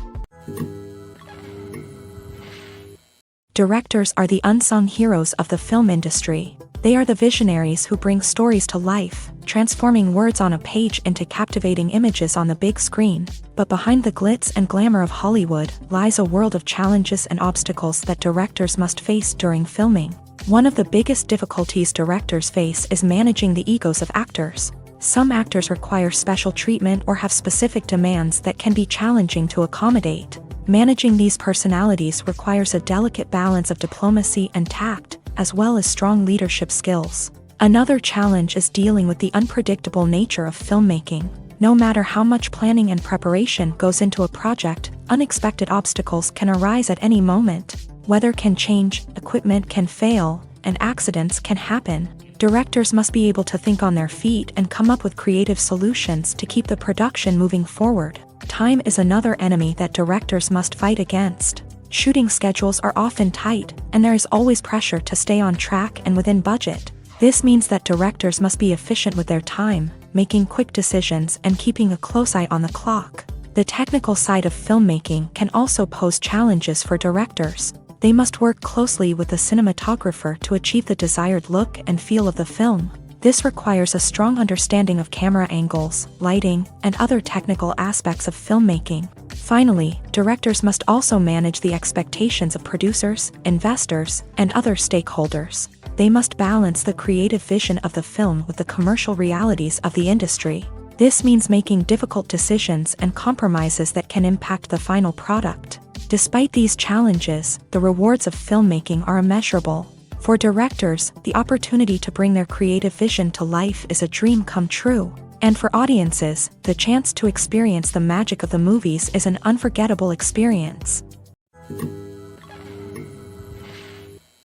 Directors are the unsung heroes of the film industry. They are the visionaries who bring stories to life, transforming words on a page into captivating images on the big screen. But behind the glitz and glamour of Hollywood lies a world of challenges and obstacles that directors must face during filming. One of the biggest difficulties directors face is managing the egos of actors. Some actors require special treatment or have specific demands that can be challenging to accommodate. Managing these personalities requires a delicate balance of diplomacy and tact, as well as strong leadership skills. Another challenge is dealing with the unpredictable nature of filmmaking. No matter how much planning and preparation goes into a project, unexpected obstacles can arise at any moment. Weather can change, equipment can fail, and accidents can happen. Directors must be able to think on their feet and come up with creative solutions to keep the production moving forward. Time is another enemy that directors must fight against. Shooting schedules are often tight, and there is always pressure to stay on track and within budget. This means that directors must be efficient with their time, making quick decisions and keeping a close eye on the clock. The technical side of filmmaking can also pose challenges for directors. They must work closely with the cinematographer to achieve the desired look and feel of the film. This requires a strong understanding of camera angles, lighting, and other technical aspects of filmmaking. Finally, directors must also manage the expectations of producers, investors, and other stakeholders. They must balance the creative vision of the film with the commercial realities of the industry. This means making difficult decisions and compromises that can impact the final product. Despite these challenges, the rewards of filmmaking are immeasurable. For directors, the opportunity to bring their creative vision to life is a dream come true. And for audiences, the chance to experience the magic of the movies is an unforgettable experience.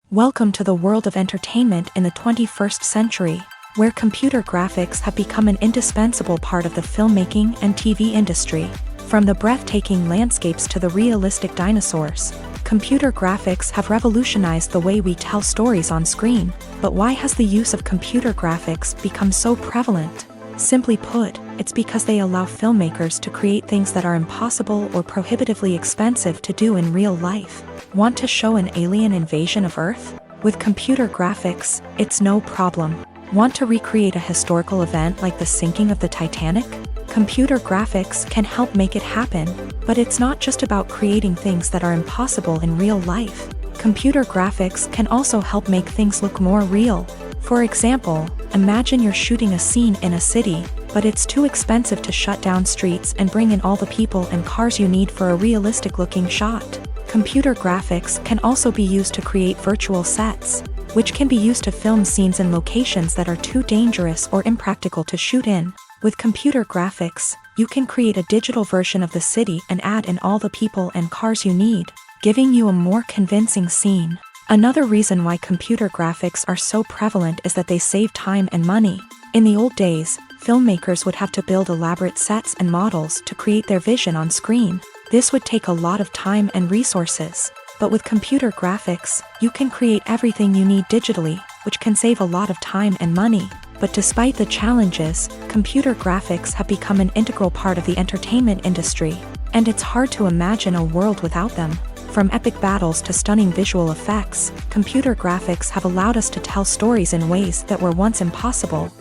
Welcome to the world of entertainment in the 21st century, where computer graphics have become an indispensable part of the filmmaking and TV industry. From the breathtaking landscapes to the realistic dinosaurs, computer graphics have revolutionized the way we tell stories on screen. But why has the use of computer graphics become so prevalent? Simply put, it's because they allow filmmakers to create things that are impossible or prohibitively expensive to do in real life. Want to show an alien invasion of Earth? With computer graphics, it's no problem. Want to recreate a historical event like the sinking of the Titanic? Computer graphics can help make it happen. But it's not just about creating things that are impossible in real life. Computer graphics can also help make things look more real. For example, imagine you're shooting a scene in a city, but it's too expensive to shut down streets and bring in all the people and cars you need for a realistic-looking shot. Computer graphics can also be used to create virtual sets, which can be used to film scenes in locations that are too dangerous or impractical to shoot in. With computer graphics, you can create a digital version of the city and add in all the people and cars you need, giving you a more convincing scene. Another reason why computer graphics are so prevalent is that they save time and money. In the old days, filmmakers would have to build elaborate sets and models to create their vision on screen. This would take a lot of time and resources. But with computer graphics, you can create everything you need digitally, which can save a lot of time and money. But despite the challenges, computer graphics have become an integral part of the entertainment industry, and it's hard to imagine a world without them. From epic battles to stunning visual effects, computer graphics have allowed us to tell stories in ways that were once impossible.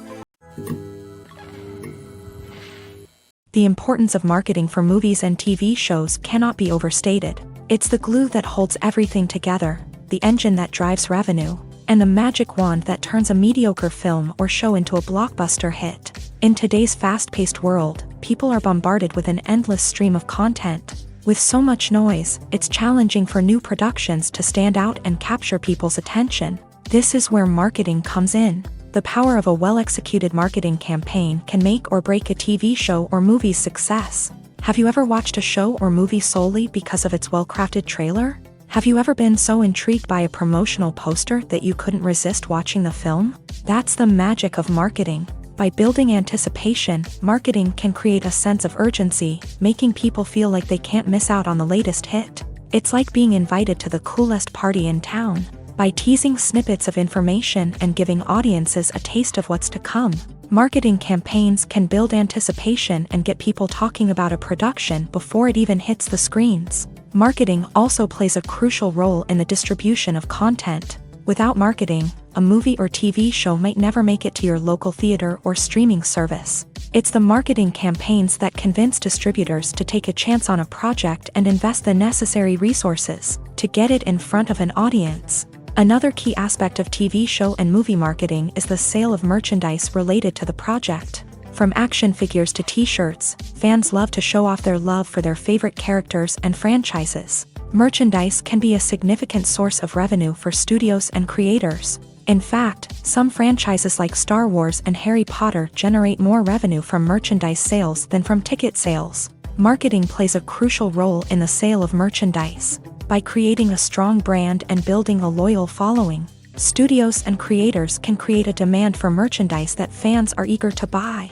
The importance of marketing for movies and TV shows cannot be overstated. It's the glue that holds everything together, the engine that drives revenue, and the magic wand that turns a mediocre film or show into a blockbuster hit. In today's fast-paced world, people are bombarded with an endless stream of content. With so much noise, it's challenging for new productions to stand out and capture people's attention. This is where marketing comes in. The power of a well-executed marketing campaign can make or break a TV show or movie's success. Have you ever watched a show or movie solely because of its well-crafted trailer? Have you ever been so intrigued by a promotional poster that you couldn't resist watching the film? That's the magic of marketing. By building anticipation, marketing can create a sense of urgency, making people feel like they can't miss out on the latest hit. It's like being invited to the coolest party in town. By teasing snippets of information and giving audiences a taste of what's to come, marketing campaigns can build anticipation and get people talking about a production before it even hits the screens. Marketing also plays a crucial role in the distribution of content. Without marketing, a movie or TV show might never make it to your local theater or streaming service. It's the marketing campaigns that convince distributors to take a chance on a project and invest the necessary resources to get it in front of an audience. Another key aspect of TV show and movie marketing is the sale of merchandise related to the project. From action figures to t-shirts, fans love to show off their love for their favorite characters and franchises. Merchandise can be a significant source of revenue for studios and creators. In fact, some franchises like Star Wars and Harry Potter generate more revenue from merchandise sales than from ticket sales. Marketing plays a crucial role in the sale of merchandise. By creating a strong brand and building a loyal following, studios and creators can create a demand for merchandise that fans are eager to buy.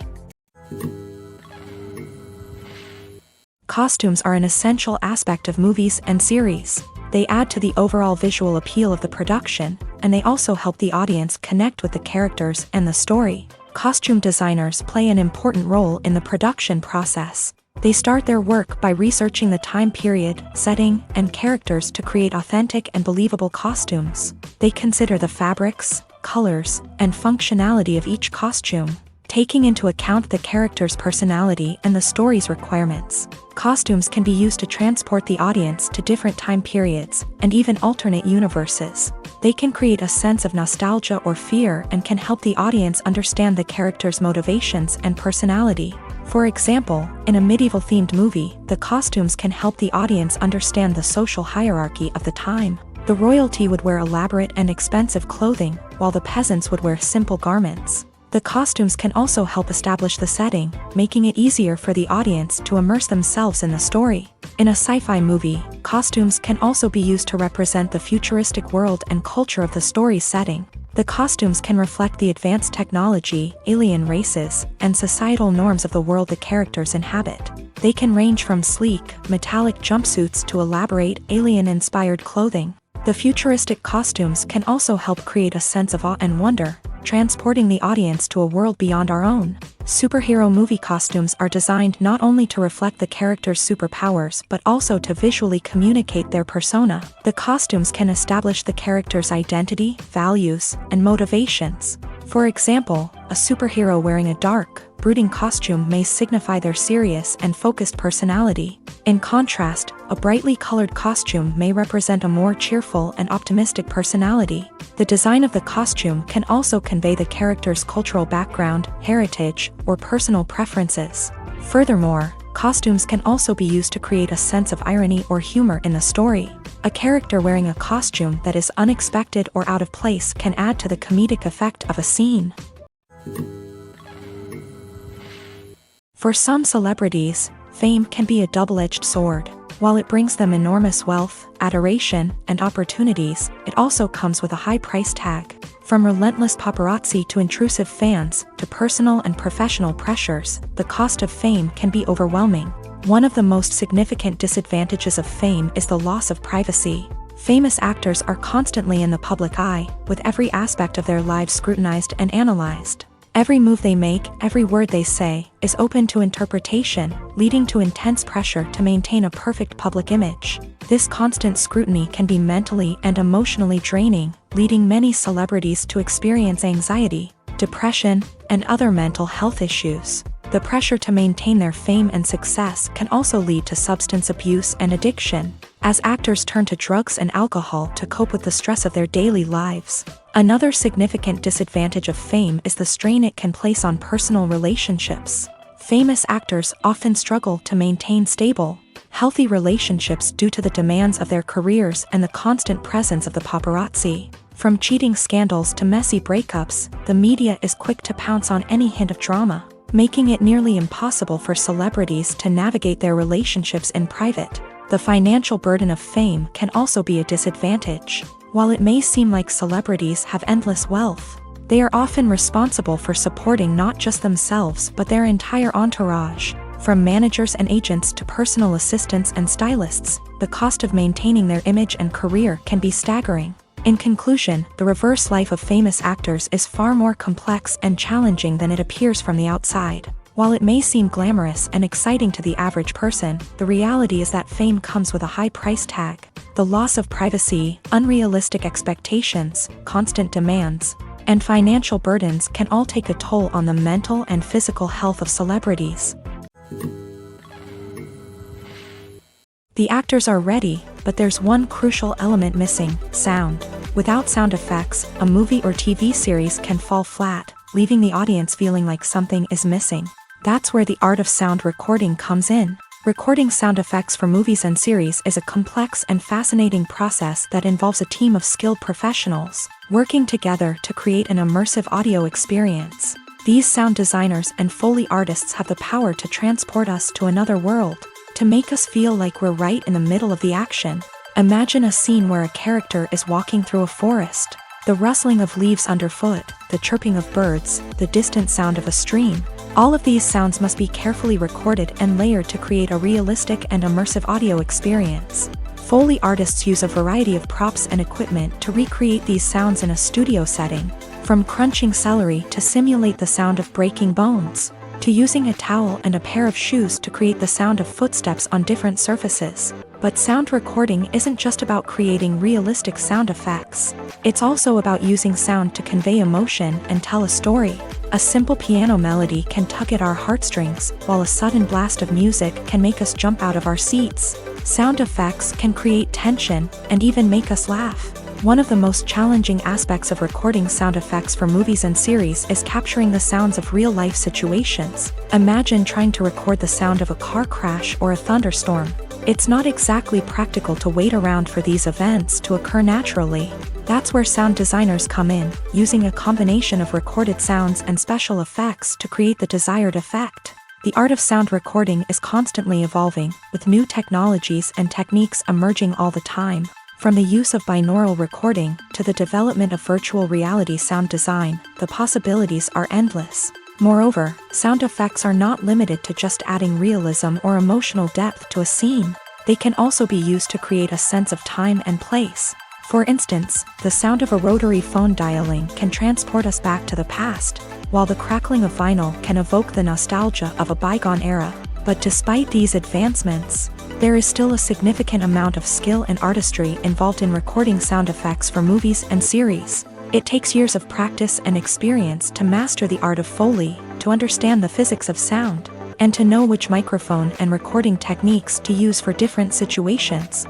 Costumes are an essential aspect of movies and series. They add to the overall visual appeal of the production, and they also help the audience connect with the characters and the story. Costume designers play an important role in the production process. They start their work by researching the time period, setting, and characters to create authentic and believable costumes. They consider the fabrics, colors, and functionality of each costume, taking into account the character's personality and the story's requirements. Costumes can be used to transport the audience to different time periods and even alternate universes. They can create a sense of nostalgia or fear and can help the audience understand the character's motivations and personality. For example, in a medieval-themed movie, the costumes can help the audience understand the social hierarchy of the time. The royalty would wear elaborate and expensive clothing, while the peasants would wear simple garments. The costumes can also help establish the setting, making it easier for the audience to immerse themselves in the story. In a sci-fi movie, costumes can also be used to represent the futuristic world and culture of the story's setting. The costumes can reflect the advanced technology, alien races, and societal norms of the world the characters inhabit. They can range from sleek, metallic jumpsuits to elaborate, alien-inspired clothing. The futuristic costumes can also help create a sense of awe and wonder, transporting the audience to a world beyond our own. Superhero movie costumes are designed not only to reflect the character's superpowers but also to visually communicate their persona. The costumes can establish the character's identity, values, and motivations. For example, a superhero wearing a dark, brooding costume may signify their serious and focused personality. In contrast, a brightly colored costume may represent a more cheerful and optimistic personality. The design of the costume can also convey the character's cultural background, heritage, or personal preferences. Furthermore, costumes can also be used to create a sense of irony or humor in the story. A character wearing a costume that is unexpected or out of place can add to the comedic effect of a scene. For some celebrities, fame can be a double-edged sword. While it brings them enormous wealth, adoration, and opportunities, it also comes with a high price tag. From relentless paparazzi to intrusive fans, to personal and professional pressures, the cost of fame can be overwhelming. One of the most significant disadvantages of fame is the loss of privacy. Famous actors are constantly in the public eye, with every aspect of their lives scrutinized and analyzed. Every move they make, every word they say, is open to interpretation, leading to intense pressure to maintain a perfect public image. This constant scrutiny can be mentally and emotionally draining, leading many celebrities to experience anxiety, depression, and other mental health issues. The pressure to maintain their fame and success can also lead to substance abuse and addiction, as actors turn to drugs and alcohol to cope with the stress of their daily lives. Another significant disadvantage of fame is the strain it can place on personal relationships. Famous actors often struggle to maintain stable, healthy relationships due to the demands of their careers and the constant presence of the paparazzi. From cheating scandals to messy breakups, the media is quick to pounce on any hint of drama, making it nearly impossible for celebrities to navigate their relationships in private. The financial burden of fame can also be a disadvantage. While it may seem like celebrities have endless wealth, they are often responsible for supporting not just themselves but their entire entourage. From managers and agents to personal assistants and stylists, the cost of maintaining their image and career can be staggering. In conclusion, the reverse life of famous actors is far more complex and challenging than it appears from the outside. While it may seem glamorous and exciting to the average person, the reality is that fame comes with a high price tag. The loss of privacy, unrealistic expectations, constant demands, and financial burdens can all take a toll on the mental and physical health of celebrities. The actors are ready, but there's one crucial element missing: sound. Without sound effects, a movie or TV series can fall flat, leaving the audience feeling like something is missing. That's where the art of sound recording comes in. Recording sound effects for movies and series is a complex and fascinating process that involves a team of skilled professionals working together to create an immersive audio experience. These sound designers and Foley artists have the power to transport us to another world, to make us feel like we're right in the middle of the action. Imagine a scene where a character is walking through a forest. The rustling of leaves underfoot, the chirping of birds, the distant sound of a stream. All of these sounds must be carefully recorded and layered to create a realistic and immersive audio experience. Foley artists use a variety of props and equipment to recreate these sounds in a studio setting, from crunching celery to simulate the sound of breaking bones, to using a towel and a pair of shoes to create the sound of footsteps on different surfaces. But sound recording isn't just about creating realistic sound effects. It's also about using sound to convey emotion and tell a story. A simple piano melody can tug at our heartstrings, while a sudden blast of music can make us jump out of our seats. Sound effects can create tension and even make us laugh. One of the most challenging aspects of recording sound effects for movies and series is capturing the sounds of real-life situations. Imagine trying to record the sound of a car crash or a thunderstorm. It's not exactly practical to wait around for these events to occur naturally. That's where sound designers come in, using a combination of recorded sounds and special effects to create the desired effect. The art of sound recording is constantly evolving, with new technologies and techniques emerging all the time. From the use of binaural recording to the development of virtual reality sound design, the possibilities are endless. Moreover, sound effects are not limited to just adding realism or emotional depth to a scene. They can also be used to create a sense of time and place. For instance, the sound of a rotary phone dialing can transport us back to the past, while the crackling of vinyl can evoke the nostalgia of a bygone era. But despite these advancements, there is still a significant amount of skill and artistry involved in recording sound effects for movies and series. It takes years of practice and experience to master the art of Foley, to understand the physics of sound, and to know which microphone and recording techniques to use for different situations.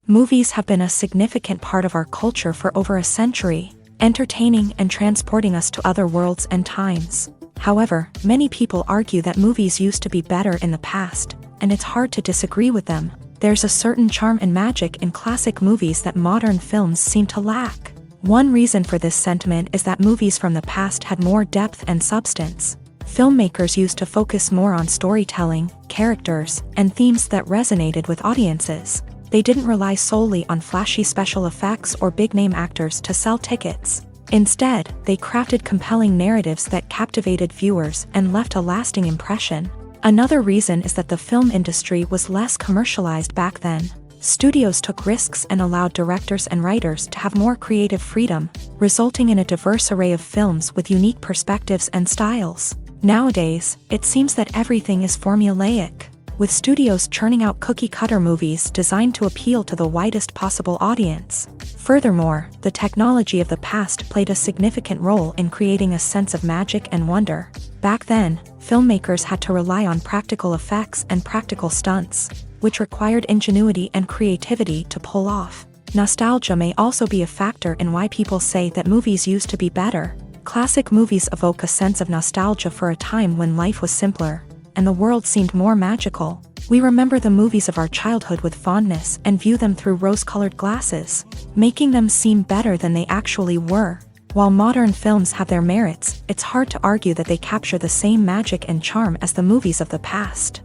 Movies have been a significant part of our culture for over a century, entertaining and transporting us to other worlds and times. However, many people argue that movies used to be better in the past, and it's hard to disagree with them. There's a certain charm and magic in classic movies that modern films seem to lack. One reason for this sentiment is that movies from the past had more depth and substance. Filmmakers used to focus more on storytelling, characters, and themes that resonated with audiences. They didn't rely solely on flashy special effects or big-name actors to sell tickets. Instead, they crafted compelling narratives that captivated viewers and left a lasting impression. Another reason is that the film industry was less commercialized back then. Studios took risks and allowed directors and writers to have more creative freedom, resulting in a diverse array of films with unique perspectives and styles. Nowadays, it seems that everything is formulaic, with studios churning out cookie-cutter movies designed to appeal to the widest possible audience. Furthermore, the technology of the past played a significant role in creating a sense of magic and wonder. Back then, filmmakers had to rely on practical effects and practical stunts, which required ingenuity and creativity to pull off. Nostalgia may also be a factor in why people say that movies used to be better. Classic movies evoke a sense of nostalgia for a time when life was simpler, and the world seemed more magical. We remember the movies of our childhood with fondness and view them through rose-colored glasses, making them seem better than they actually were. While modern films have their merits, it's hard to argue that they capture the same magic and charm as the movies of the past.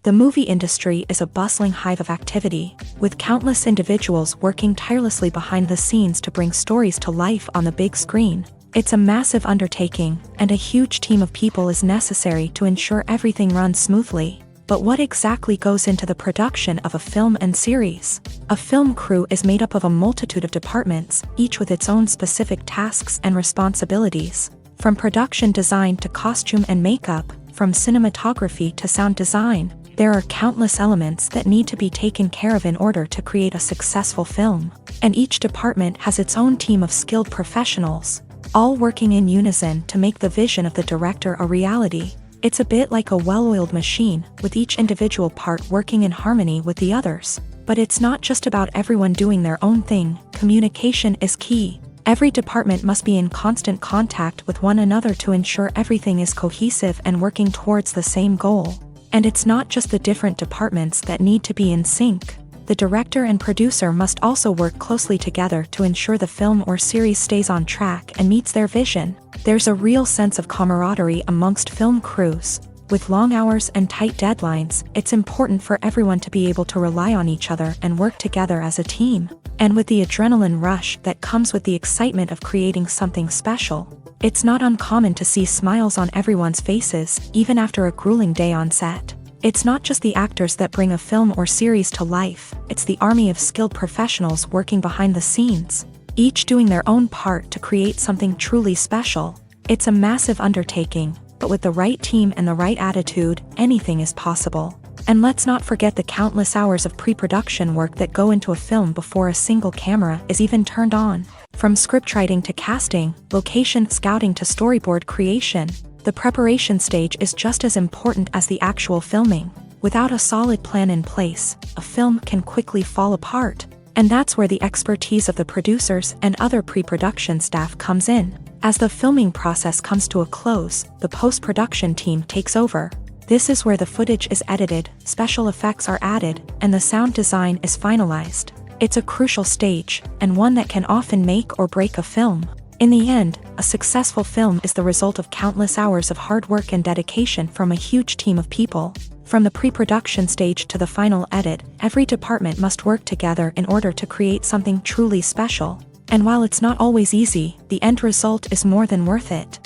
The movie industry is a bustling hive of activity, with countless individuals working tirelessly behind the scenes to bring stories to life on the big screen. It's a massive undertaking, and a huge team of people is necessary to ensure everything runs smoothly. But what exactly goes into the production of a film and series? A film crew is made up of a multitude of departments, each with its own specific tasks and responsibilities. From production design to costume and makeup, from cinematography to sound design, there are countless elements that need to be taken care of in order to create a successful film. And each department has its own team of skilled professionals, all working in unison to make the vision of the director a reality. It's a bit like a well-oiled machine, with each individual part working in harmony with the others. But it's not just about everyone doing their own thing. Communication is key. Every department must be in constant contact with one another to ensure everything is cohesive and working towards the same goal. And it's not just the different departments that need to be in sync. The director and producer must also work closely together to ensure the film or series stays on track and meets their vision. There's a real sense of camaraderie amongst film crews. With long hours and tight deadlines, it's important for everyone to be able to rely on each other and work together as a team. And with the adrenaline rush that comes with the excitement of creating something special, it's not uncommon to see smiles on everyone's faces, even after a grueling day on set. It's not just the actors that bring a film or series to life, it's the army of skilled professionals working behind the scenes, each doing their own part to create something truly special. It's a massive undertaking, but with the right team and the right attitude, anything is possible. And let's not forget the countless hours of pre-production work that go into a film before a single camera is even turned on. From scriptwriting to casting, location scouting to storyboard creation, the preparation stage is just as important as the actual filming. Without a solid plan in place, a film can quickly fall apart. And that's where the expertise of the producers and other pre-production staff comes in. As the filming process comes to a close, the post-production team takes over. This is where the footage is edited, special effects are added, and the sound design is finalized. It's a crucial stage, and one that can often make or break a film. In the end, a successful film is the result of countless hours of hard work and dedication from a huge team of people. From the pre-production stage to the final edit, every department must work together in order to create something truly special. And while it's not always easy, the end result is more than worth it.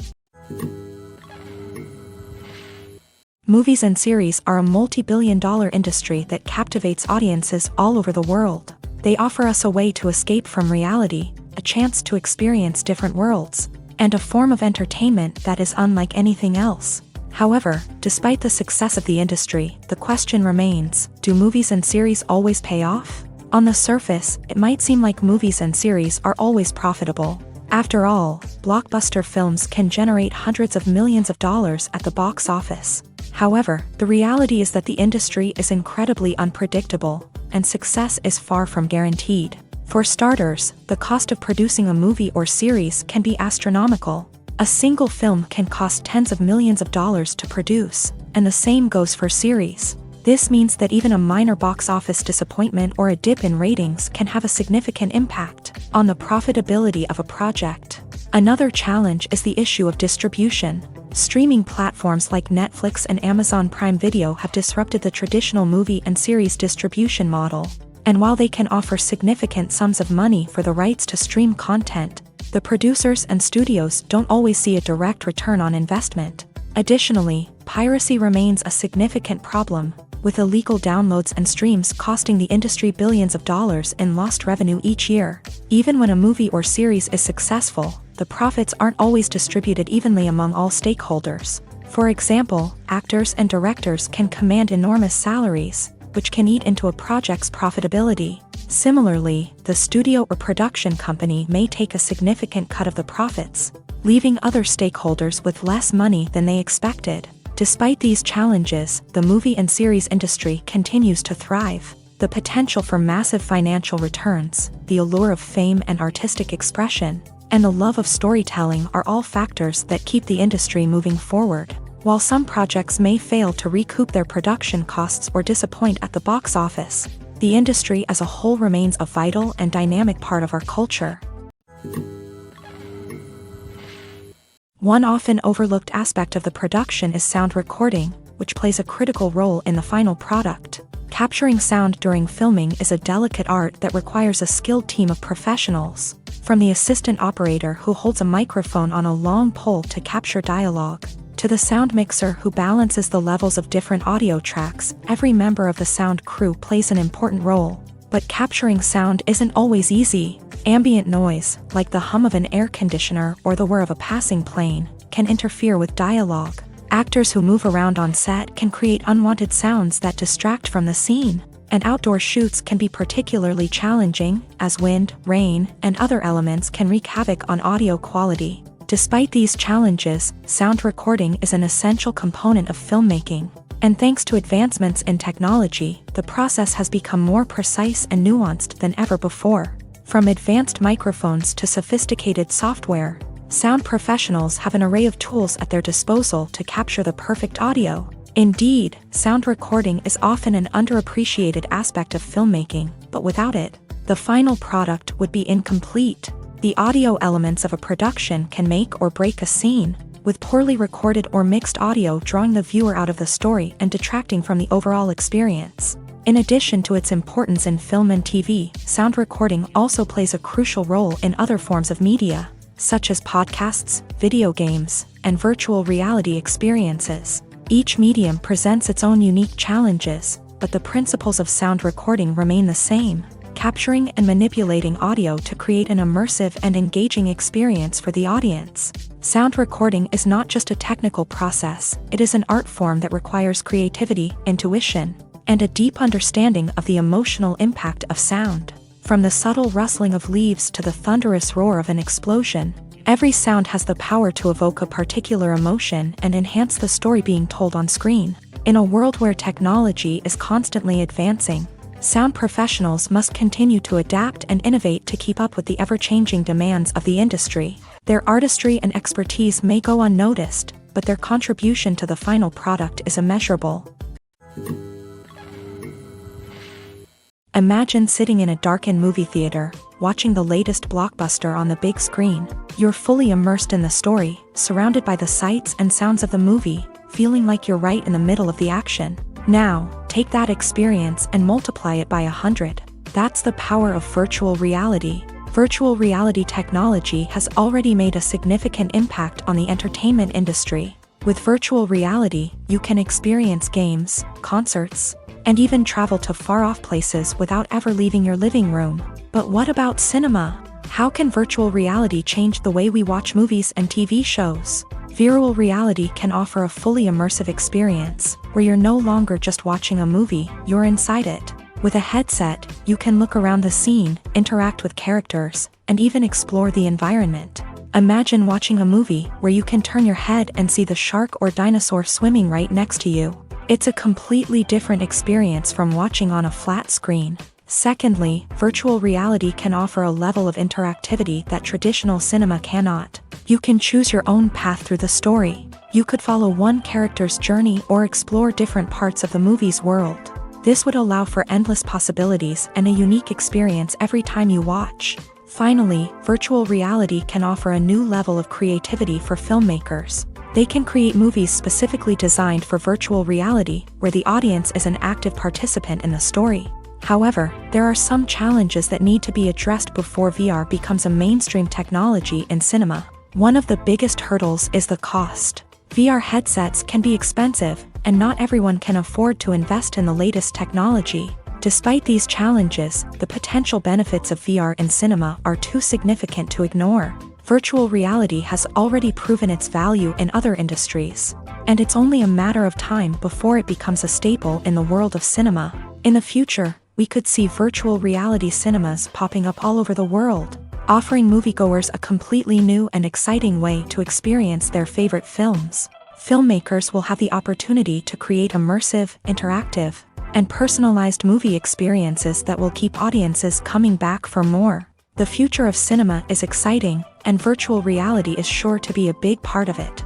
Movies and series are a multi-billion-dollar industry that captivates audiences all over the world. They offer us a way to escape from reality, a chance to experience different worlds, and a form of entertainment that is unlike anything else. However, despite the success of the industry, the question remains, do movies and series always pay off? On the surface, it might seem like movies and series are always profitable. After all, blockbuster films can generate hundreds of millions of dollars at the box office. However, the reality is that the industry is incredibly unpredictable, and success is far from guaranteed. For starters, the cost of producing a movie or series can be astronomical. A single film can cost tens of millions of dollars to produce, and the same goes for series. This means that even a minor box office disappointment or a dip in ratings can have a significant impact on the profitability of a project. Another challenge is the issue of distribution. Streaming platforms like Netflix and Amazon Prime Video have disrupted the traditional movie and series distribution model. And while they can offer significant sums of money for the rights to stream content, the producers and studios don't always see a direct return on investment. Additionally, piracy remains a significant problem, with illegal downloads and streams costing the industry billions of dollars in lost revenue each year. Even when a movie or series is successful, the profits aren't always distributed evenly among all stakeholders. For example, actors and directors can command enormous salaries, which can eat into a project's profitability. Similarly, the studio or production company may take a significant cut of the profits, leaving other stakeholders with less money than they expected. Despite these challenges, the movie and series industry continues to thrive. The potential for massive financial returns, the allure of fame and artistic expression, and the love of storytelling are all factors that keep the industry moving forward. While some projects may fail to recoup their production costs or disappoint at the box office, the industry as a whole remains a vital and dynamic part of our culture. One often overlooked aspect of the production is sound recording, which plays a critical role in the final product. Capturing sound during filming is a delicate art that requires a skilled team of professionals, from the assistant operator who holds a microphone on a long pole to capture dialogue, to the sound mixer who balances the levels of different audio tracks. Every member of the sound crew plays an important role. But capturing sound isn't always easy. Ambient noise, like the hum of an air conditioner or the whir of a passing plane, can interfere with dialogue. Actors who move around on set can create unwanted sounds that distract from the scene. And outdoor shoots can be particularly challenging, as wind, rain, and other elements can wreak havoc on audio quality. Despite these challenges, sound recording is an essential component of filmmaking. And thanks to advancements in technology, the process has become more precise and nuanced than ever before. From advanced microphones to sophisticated software, sound professionals have an array of tools at their disposal to capture the perfect audio. Indeed, sound recording is often an underappreciated aspect of filmmaking, but without it, the final product would be incomplete. The audio elements of a production can make or break a scene, with poorly recorded or mixed audio drawing the viewer out of the story and detracting from the overall experience. In addition to its importance in film and TV, sound recording also plays a crucial role in other forms of media, such as podcasts, video games, and virtual reality experiences. Each medium presents its own unique challenges, but the principles of sound recording remain the same: capturing and manipulating audio to create an immersive and engaging experience for the audience. Sound recording is not just a technical process, it is an art form that requires creativity, intuition, and a deep understanding of the emotional impact of sound. From the subtle rustling of leaves to the thunderous roar of an explosion, every sound has the power to evoke a particular emotion and enhance the story being told on screen. In a world where technology is constantly advancing, sound professionals must continue to adapt and innovate to keep up with the ever-changing demands of the industry. Their artistry and expertise may go unnoticed, but their contribution to the final product is immeasurable. Imagine sitting in a darkened movie theater, watching the latest blockbuster on the big screen. You're fully immersed in the story, surrounded by the sights and sounds of the movie, feeling like you're right in the middle of the action. Now, take that experience and multiply it by 100. That's the power of virtual reality. Virtual reality technology has already made a significant impact on the entertainment industry. With virtual reality, you can experience games, concerts, and even travel to far-off places without ever leaving your living room. But what about cinema? How can virtual reality change the way we watch movies and TV shows? Virtual reality can offer a fully immersive experience, where you're no longer just watching a movie, you're inside it. With a headset, you can look around the scene, interact with characters, and even explore the environment. Imagine watching a movie where you can turn your head and see the shark or dinosaur swimming right next to you. It's a completely different experience from watching on a flat screen. Secondly, virtual reality can offer a level of interactivity that traditional cinema cannot. You can choose your own path through the story. You could follow one character's journey or explore different parts of the movie's world. This would allow for endless possibilities and a unique experience every time you watch. Finally, virtual reality can offer a new level of creativity for filmmakers. They can create movies specifically designed for virtual reality, where the audience is an active participant in the story. However, there are some challenges that need to be addressed before VR becomes a mainstream technology in cinema. One of the biggest hurdles is the cost. VR headsets can be expensive, and not everyone can afford to invest in the latest technology. Despite these challenges, the potential benefits of VR in cinema are too significant to ignore. Virtual reality has already proven its value in other industries, and it's only a matter of time before it becomes a staple in the world of cinema. In the future, we could see virtual reality cinemas popping up all over the world, offering moviegoers a completely new and exciting way to experience their favorite films. Filmmakers will have the opportunity to create immersive, interactive, and personalized movie experiences that will keep audiences coming back for more. The future of cinema is exciting, and virtual reality is sure to be a big part of it.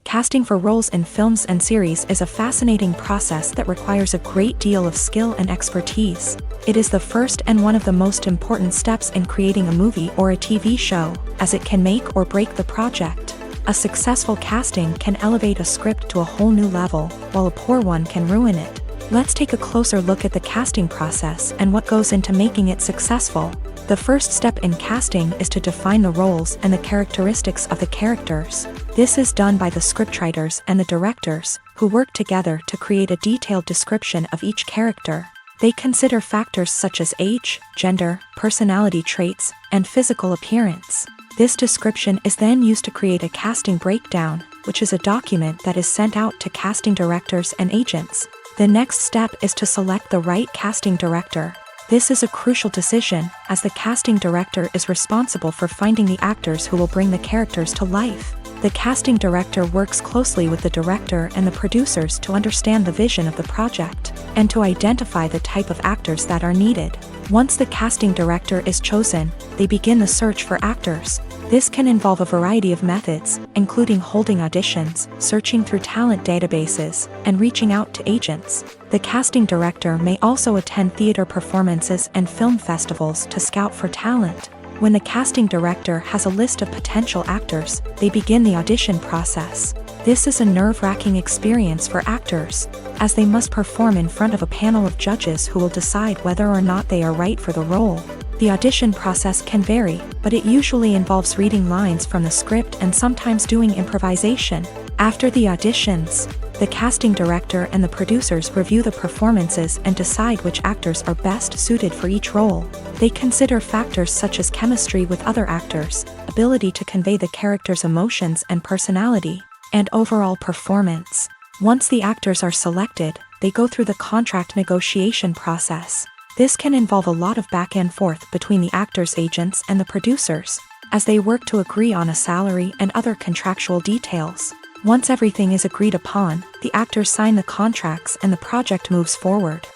Casting for roles in films and series is a fascinating process that requires a great deal of skill and expertise. It is the first and one of the most important steps in creating a movie or a TV show, as it can make or break the project. A successful casting can elevate a script to a whole new level, while a poor one can ruin it. Let's take a closer look at the casting process and what goes into making it successful. The first step in casting is to define the roles and the characteristics of the characters. This is done by the scriptwriters and the directors, who work together to create a detailed description of each character. They consider factors such as age, gender, personality traits, and physical appearance. This description is then used to create a casting breakdown, which is a document that is sent out to casting directors and agents. The next step is to select the right casting director. This is a crucial decision, as the casting director is responsible for finding the actors who will bring the characters to life. The casting director works closely with the director and the producers to understand the vision of the project, and to identify the type of actors that are needed. Once the casting director is chosen, they begin the search for actors. This can involve a variety of methods, including holding auditions, searching through talent databases, and reaching out to agents. The casting director may also attend theater performances and film festivals to scout for talent. When the casting director has a list of potential actors, they begin the audition process. This is a nerve-wracking experience for actors, as they must perform in front of a panel of judges who will decide whether or not they are right for the role. The audition process can vary, but it usually involves reading lines from the script and sometimes doing improvisation. After the auditions, the casting director and the producers review the performances and decide which actors are best suited for each role. They consider factors such as chemistry with other actors, ability to convey the character's emotions and personality, and overall performance. Once the actors are selected, they go through the contract negotiation process. This can involve a lot of back and forth between the actors' agents and the producers, as they work to agree on a salary and other contractual details. Once everything is agreed upon, the actors sign the contracts and the project moves forward.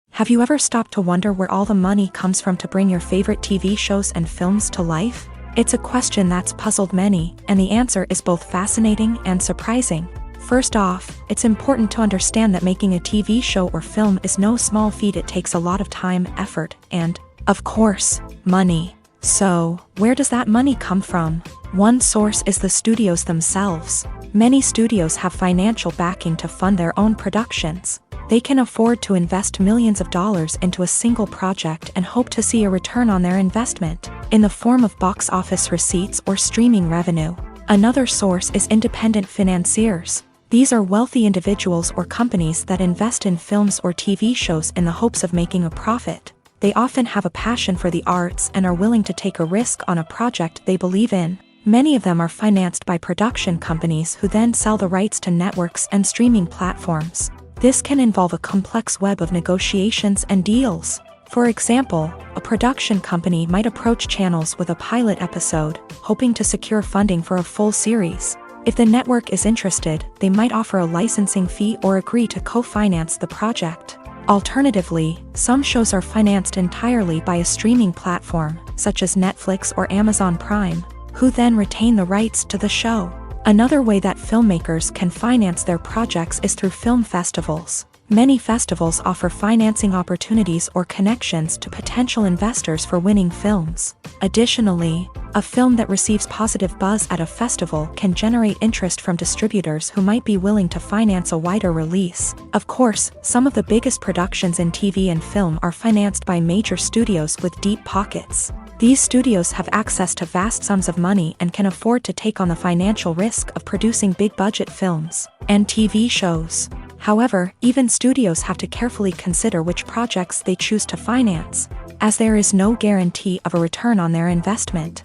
Have you ever stopped to wonder where all the money comes from to bring your favorite TV shows and films to life? It's a question that's puzzled many, and the answer is both fascinating and surprising. First off, it's important to understand that making a TV show or film is no small feat. It takes a lot of time, effort, and, of course, money. So, where does that money come from? One source is the studios themselves. Many studios have financial backing to fund their own productions. They can afford to invest millions of dollars into a single project and hope to see a return on their investment, in the form of box office receipts or streaming revenue. Another source is independent financiers. These are wealthy individuals or companies that invest in films or TV shows in the hopes of making a profit. They often have a passion for the arts and are willing to take a risk on a project they believe in. Many of them are financed by production companies who then sell the rights to networks and streaming platforms. This can involve a complex web of negotiations and deals. For example, a production company might approach channels with a pilot episode, hoping to secure funding for a full series. If the network is interested, they might offer a licensing fee or agree to co-finance the project. Alternatively, some shows are financed entirely by a streaming platform, such as Netflix or Amazon Prime, who then retain the rights to the show. Another way that filmmakers can finance their projects is through film festivals. Many festivals offer financing opportunities or connections to potential investors for winning films. Additionally, a film that receives positive buzz at a festival can generate interest from distributors who might be willing to finance a wider release. Of course, some of the biggest productions in TV and film are financed by major studios with deep pockets. These studios have access to vast sums of money and can afford to take on the financial risk of producing big-budget films and TV shows. However, even studios have to carefully consider which projects they choose to finance, as there is no guarantee of a return on their investment.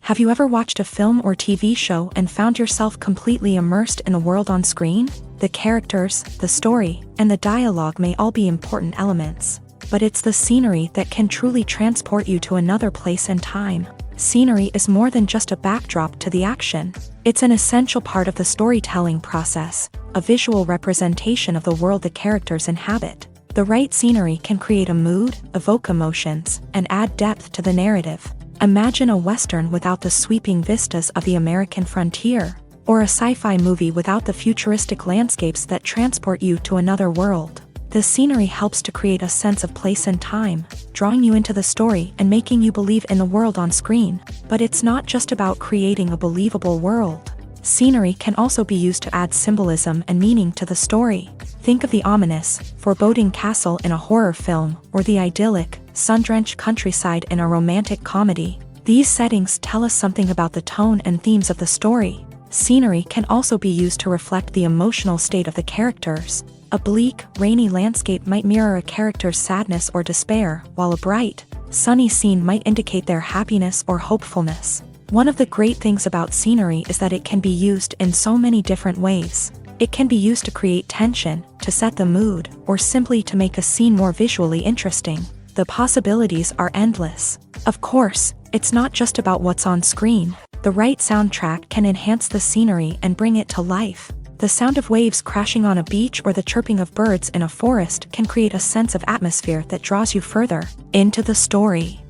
Have you ever watched a film or TV show and found yourself completely immersed in the world on screen? The characters, the story, and the dialogue may all be important elements, but it's the scenery that can truly transport you to another place and time. Scenery is more than just a backdrop to the action. It's an essential part of the storytelling process, a visual representation of the world the characters inhabit. The right scenery can create a mood, evoke emotions, and add depth to the narrative. Imagine a Western without the sweeping vistas of the American frontier, or a sci-fi movie without the futuristic landscapes that transport you to another world. The scenery helps to create a sense of place and time, drawing you into the story and making you believe in the world on screen. But it's not just about creating a believable world. Scenery can also be used to add symbolism and meaning to the story. Think of the ominous, foreboding castle in a horror film, or the idyllic, sun-drenched countryside in a romantic comedy. These settings tell us something about the tone and themes of the story. Scenery can also be used to reflect the emotional state of the characters. A bleak, rainy landscape might mirror a character's sadness or despair, while a bright, sunny scene might indicate their happiness or hopefulness. One of the great things about scenery is that it can be used in so many different ways. It can be used to create tension, to set the mood, or simply to make a scene more visually interesting. The possibilities are endless. Of course, it's not just about what's on screen. The right soundtrack can enhance the scenery and bring it to life. The sound of waves crashing on a beach or the chirping of birds in a forest can create a sense of atmosphere that draws you further into the story.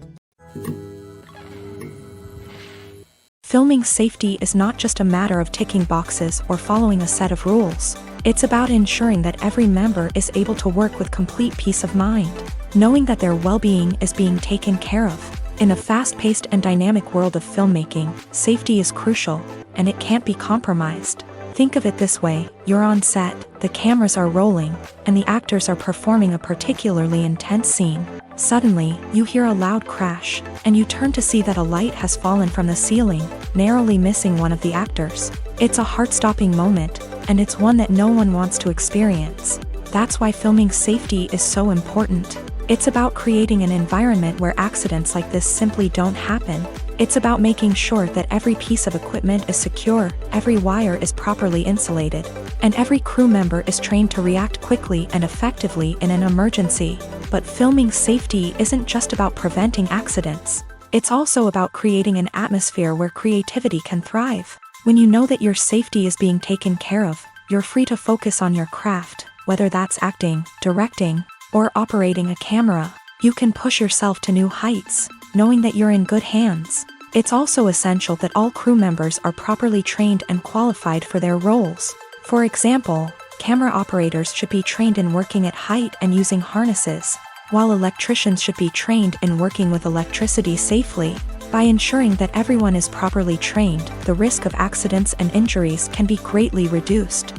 Filming safety is not just a matter of ticking boxes or following a set of rules. It's about ensuring that every member is able to work with complete peace of mind, knowing that their well-being is being taken care of. In a fast-paced and dynamic world of filmmaking, safety is crucial, and it can't be compromised. Think of it this way: you're on set, the cameras are rolling, and the actors are performing a particularly intense scene. Suddenly, you hear a loud crash, and you turn to see that a light has fallen from the ceiling, narrowly missing one of the actors. It's a heart-stopping moment, and it's one that no one wants to experience. That's why filming safety is so important. It's about creating an environment where accidents like this simply don't happen. It's about making sure that every piece of equipment is secure, every wire is properly insulated, and every crew member is trained to react quickly and effectively in an emergency. But filming safety isn't just about preventing accidents. It's also about creating an atmosphere where creativity can thrive. When you know that your safety is being taken care of, you're free to focus on your craft, whether that's acting, directing, or operating a camera. You can push yourself to new heights, knowing that you're in good hands. It's also essential that all crew members are properly trained and qualified for their roles. For example, camera operators should be trained in working at height and using harnesses, while electricians should be trained in working with electricity safely. By ensuring that everyone is properly trained, the risk of accidents and injuries can be greatly reduced.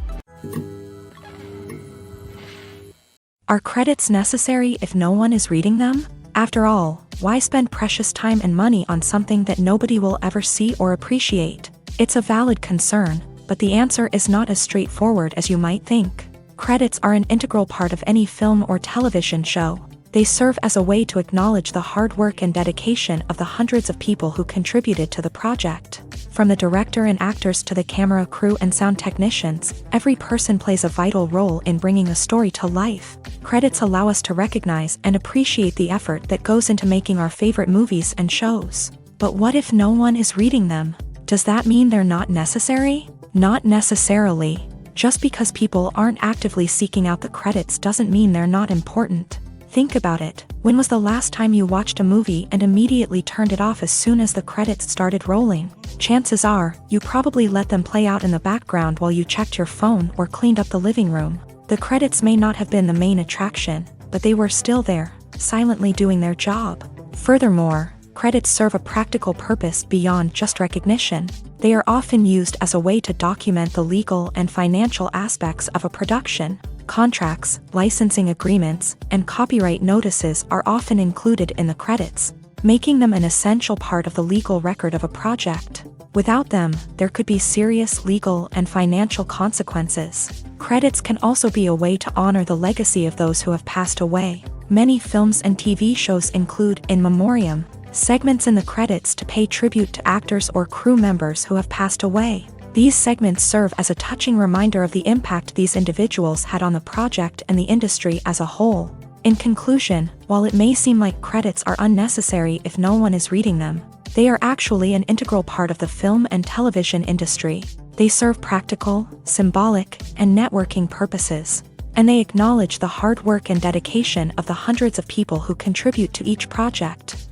Are credits necessary if no one is reading them? After all, why spend precious time and money on something that nobody will ever see or appreciate? It's a valid concern, but the answer is not as straightforward as you might think. Credits are an integral part of any film or television show. They serve as a way to acknowledge the hard work and dedication of the hundreds of people who contributed to the project. From the director and actors to the camera crew and sound technicians, every person plays a vital role in bringing a story to life. Credits allow us to recognize and appreciate the effort that goes into making our favorite movies and shows. But what if no one is reading them? Does that mean they're not necessary? Not necessarily. Just because people aren't actively seeking out the credits doesn't mean they're not important. Think about it. When was the last time you watched a movie and immediately turned it off as soon as the credits started rolling? Chances are, you probably let them play out in the background while you checked your phone or cleaned up the living room. The credits may not have been the main attraction, but they were still there, silently doing their job. Furthermore, credits serve a practical purpose beyond just recognition. They are often used as a way to document the legal and financial aspects of a production. Contracts, licensing agreements, and copyright notices are often included in the credits, making them an essential part of the legal record of a project. Without them, there could be serious legal and financial consequences. Credits can also be a way to honor the legacy of those who have passed away. Many films and TV shows include in memoriam segments in the credits to pay tribute to actors or crew members who have passed away. These segments serve as a touching reminder of the impact these individuals had on the project and the industry as a whole. In conclusion, while it may seem like credits are unnecessary if no one is reading them, they are actually an integral part of the film and television industry. They serve practical, symbolic, and networking purposes, and they acknowledge the hard work and dedication of the hundreds of people who contribute to each project.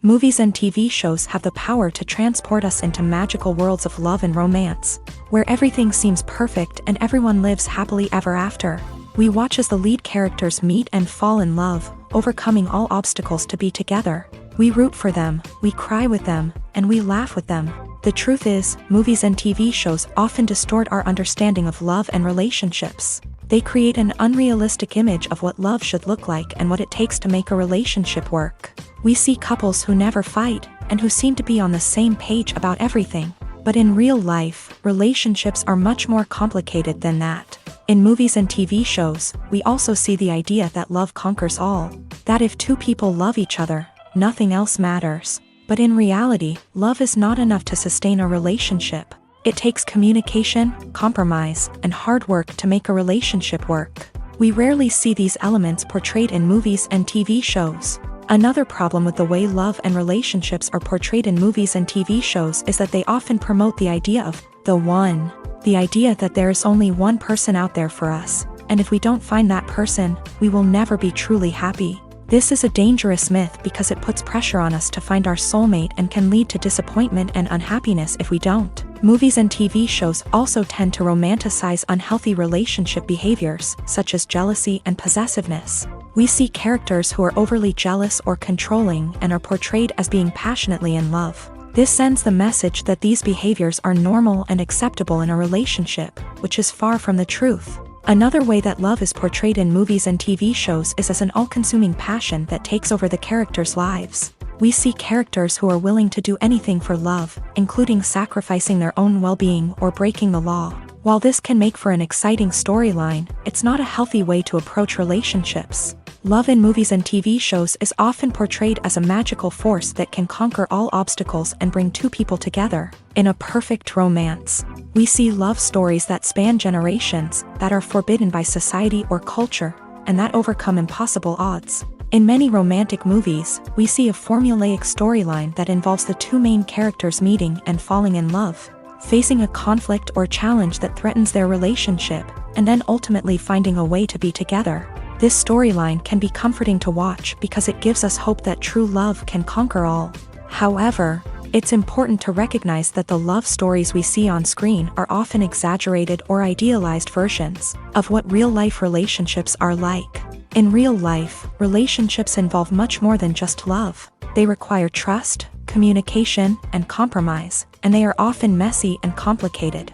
Movies and TV shows have the power to transport us into magical worlds of love and romance, where everything seems perfect and everyone lives happily ever after. We watch as the lead characters meet and fall in love, overcoming all obstacles to be together. We root for them, we cry with them, and we laugh with them. The truth is, movies and TV shows often distort our understanding of love and relationships. They create an unrealistic image of what love should look like and what it takes to make a relationship work. We see couples who never fight, and who seem to be on the same page about everything. But in real life, relationships are much more complicated than that. In movies and TV shows, we also see the idea that love conquers all. That if two people love each other, nothing else matters. But in reality, love is not enough to sustain a relationship. It takes communication, compromise, and hard work to make a relationship work. We rarely see these elements portrayed in movies and TV shows. Another problem with the way love and relationships are portrayed in movies and TV shows is that they often promote the idea of the one. The idea that there is only one person out there for us, and if we don't find that person, we will never be truly happy. This is a dangerous myth because it puts pressure on us to find our soulmate and can lead to disappointment and unhappiness if we don't. Movies and TV shows also tend to romanticize unhealthy relationship behaviors, such as jealousy and possessiveness. We see characters who are overly jealous or controlling and are portrayed as being passionately in love. This sends the message that these behaviors are normal and acceptable in a relationship, which is far from the truth. Another way that love is portrayed in movies and TV shows is as an all-consuming passion that takes over the characters' lives. We see characters who are willing to do anything for love, including sacrificing their own well-being or breaking the law. While this can make for an exciting storyline, it's not a healthy way to approach relationships. Love in movies and TV shows is often portrayed as a magical force that can conquer all obstacles and bring two people together in a perfect romance. We see love stories that span generations, that are forbidden by society or culture, and that overcome impossible odds. In many romantic movies, we see a formulaic storyline that involves the two main characters meeting and falling in love, facing a conflict or challenge that threatens their relationship, and then ultimately finding a way to be together. This storyline can be comforting to watch because it gives us hope that true love can conquer all. However, it's important to recognize that the love stories we see on screen are often exaggerated or idealized versions of what real-life relationships are like. In real life, relationships involve much more than just love. They require trust, communication, and compromise, and they are often messy and complicated.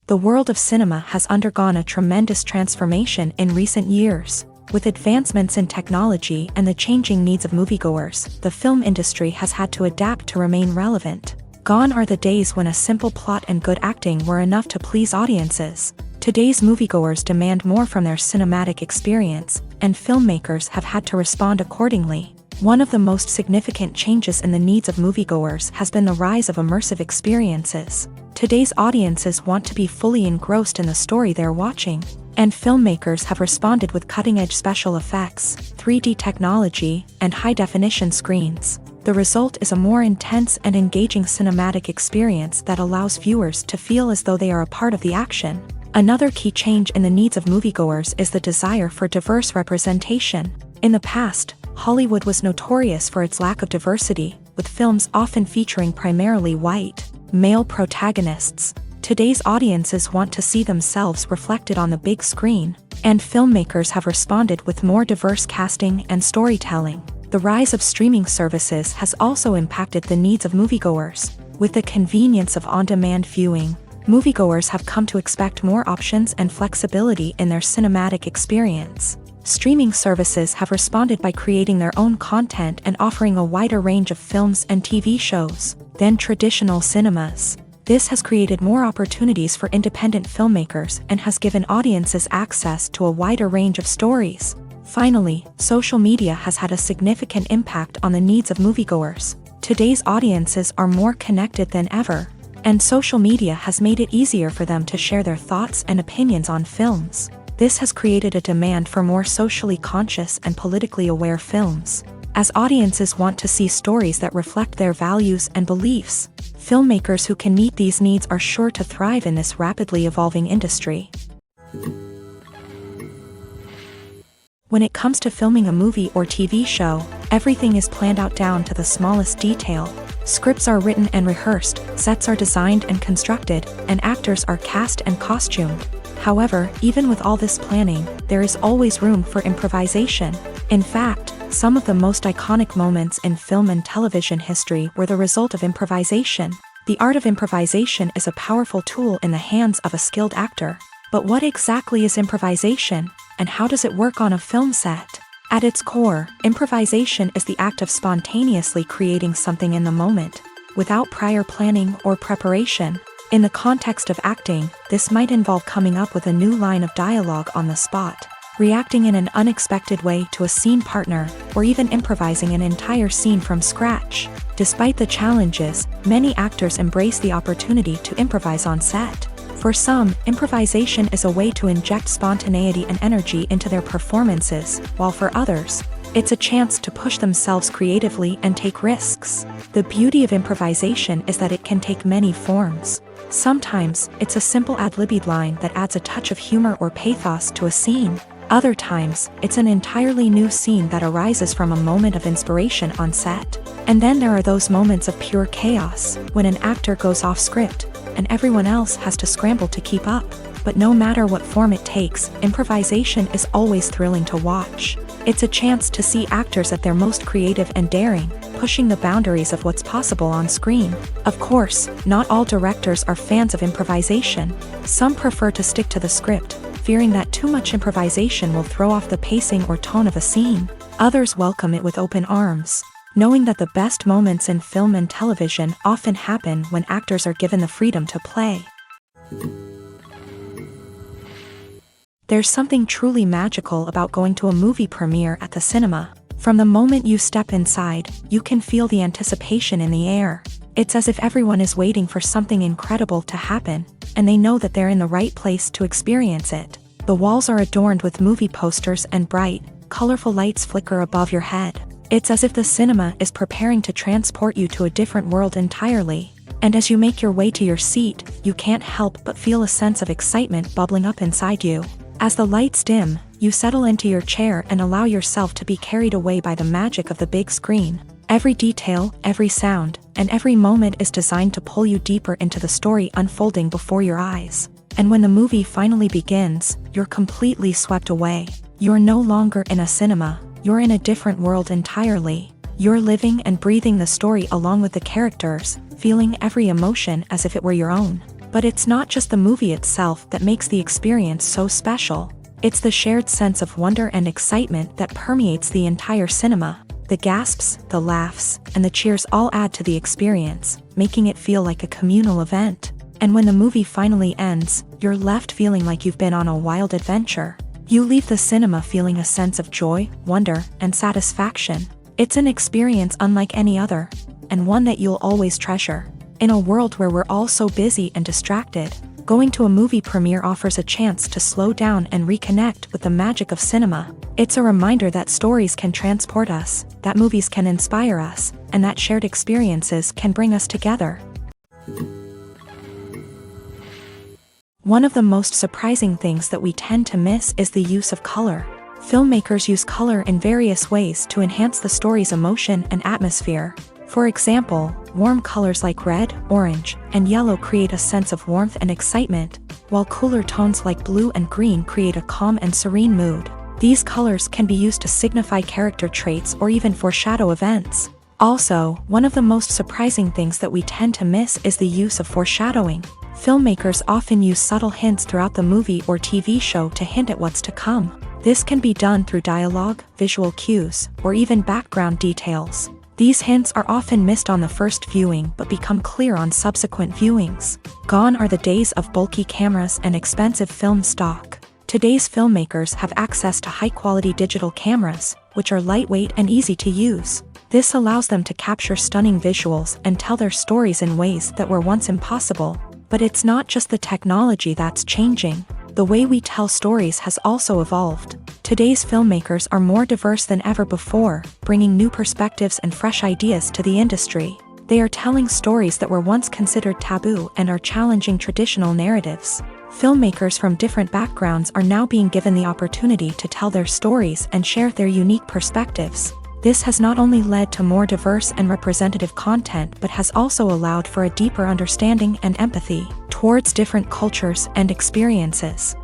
The world of cinema has undergone a tremendous transformation in recent years. With advancements in technology and the changing needs of moviegoers, the film industry has had to adapt to remain relevant. Gone are the days when a simple plot and good acting were enough to please audiences. Today's moviegoers demand more from their cinematic experience, and filmmakers have had to respond accordingly. One of the most significant changes in the needs of moviegoers has been the rise of immersive experiences. Today's audiences want to be fully engrossed in the story they're watching, and filmmakers have responded with cutting-edge special effects, 3D technology, and high-definition screens. The result is a more intense and engaging cinematic experience that allows viewers to feel as though they are a part of the action. Another key change in the needs of moviegoers is the desire for diverse representation. In the past, Hollywood was notorious for its lack of diversity, with films often featuring primarily white, male protagonists. Today's audiences want to see themselves reflected on the big screen, and filmmakers have responded with more diverse casting and storytelling. The rise of streaming services has also impacted the needs of moviegoers. With the convenience of on-demand viewing, moviegoers have come to expect more options and flexibility in their cinematic experience. Streaming services have responded by creating their own content and offering a wider range of films and TV shows than traditional cinemas. This has created more opportunities for independent filmmakers and has given audiences access to a wider range of stories. Finally, social media has had a significant impact on the needs of moviegoers. Today's audiences are more connected than ever, and social media has made it easier for them to share their thoughts and opinions on films. This has created a demand for more socially conscious and politically aware films. As audiences want to see stories that reflect their values and beliefs, filmmakers who can meet these needs are sure to thrive in this rapidly evolving industry. When it comes to filming a movie or TV show, everything is planned out down to the smallest detail. Scripts are written and rehearsed, sets are designed and constructed, and actors are cast and costumed. However, even with all this planning, there is always room for improvisation. In fact, some of the most iconic moments in film and television history were the result of improvisation. The art of improvisation is a powerful tool in the hands of a skilled actor. But what exactly is improvisation, and how does it work on a film set? At its core, improvisation is the act of spontaneously creating something in the moment, without prior planning or preparation. In the context of acting, this might involve coming up with a new line of dialogue on the spot, reacting in an unexpected way to a scene partner, or even improvising an entire scene from scratch. Despite the challenges, many actors embrace the opportunity to improvise on set. For some, improvisation is a way to inject spontaneity and energy into their performances, while for others, it's a chance to push themselves creatively and take risks. The beauty of improvisation is that it can take many forms. Sometimes, it's a simple ad-libbed line that adds a touch of humor or pathos to a scene. Other times, it's an entirely new scene that arises from a moment of inspiration on set. And then there are those moments of pure chaos, when an actor goes off script, and everyone else has to scramble to keep up. But no matter what form it takes, improvisation is always thrilling to watch. It's a chance to see actors at their most creative and daring, pushing the boundaries of what's possible on screen. Of course, not all directors are fans of improvisation. Some prefer to stick to the script, fearing that too much improvisation will throw off the pacing or tone of a scene. Others welcome it with open arms, knowing that the best moments in film and television often happen when actors are given the freedom to play. There's something truly magical about going to a movie premiere at the cinema. From the moment you step inside, you can feel the anticipation in the air. It's as if everyone is waiting for something incredible to happen, and they know that they're in the right place to experience it. The walls are adorned with movie posters and bright, colorful lights flicker above your head. It's as if the cinema is preparing to transport you to a different world entirely. And as you make your way to your seat, you can't help but feel a sense of excitement bubbling up inside you. As the lights dim, you settle into your chair and allow yourself to be carried away by the magic of the big screen. Every detail, every sound, and every moment is designed to pull you deeper into the story unfolding before your eyes. And when the movie finally begins, you're completely swept away. You're no longer in a cinema, you're in a different world entirely. You're living and breathing the story along with the characters, feeling every emotion as if it were your own. But it's not just the movie itself that makes the experience so special. It's the shared sense of wonder and excitement that permeates the entire cinema. The gasps, the laughs, and the cheers all add to the experience, making it feel like a communal event. And when the movie finally ends, you're left feeling like you've been on a wild adventure. You leave the cinema feeling a sense of joy, wonder, and satisfaction. It's an experience unlike any other, and one that you'll always treasure. In a world where we're all so busy and distracted, going to a movie premiere offers a chance to slow down and reconnect with the magic of cinema. It's a reminder that stories can transport us, that movies can inspire us, and that shared experiences can bring us together. One of the most surprising things that we tend to miss is the use of color. Filmmakers use color in various ways to enhance the story's emotion and atmosphere. For example, warm colors like red, orange, and yellow create a sense of warmth and excitement, while cooler tones like blue and green create a calm and serene mood. These colors can be used to signify character traits or even foreshadow events. Also, one of the most surprising things that we tend to miss is the use of foreshadowing. Filmmakers often use subtle hints throughout the movie or TV show to hint at what's to come. This can be done through dialogue, visual cues, or even background details. These hints are often missed on the first viewing but become clear on subsequent viewings. Gone are the days of bulky cameras and expensive film stock. Today's filmmakers have access to high-quality digital cameras, which are lightweight and easy to use. This allows them to capture stunning visuals and tell their stories in ways that were once impossible. But it's not just the technology that's changing. The way we tell stories has also evolved. Today's filmmakers are more diverse than ever before, bringing new perspectives and fresh ideas to the industry. They are telling stories that were once considered taboo and are challenging traditional narratives. Filmmakers from different backgrounds are now being given the opportunity to tell their stories and share their unique perspectives. This has not only led to more diverse and representative content but has also allowed for a deeper understanding and empathy towards different cultures and experiences.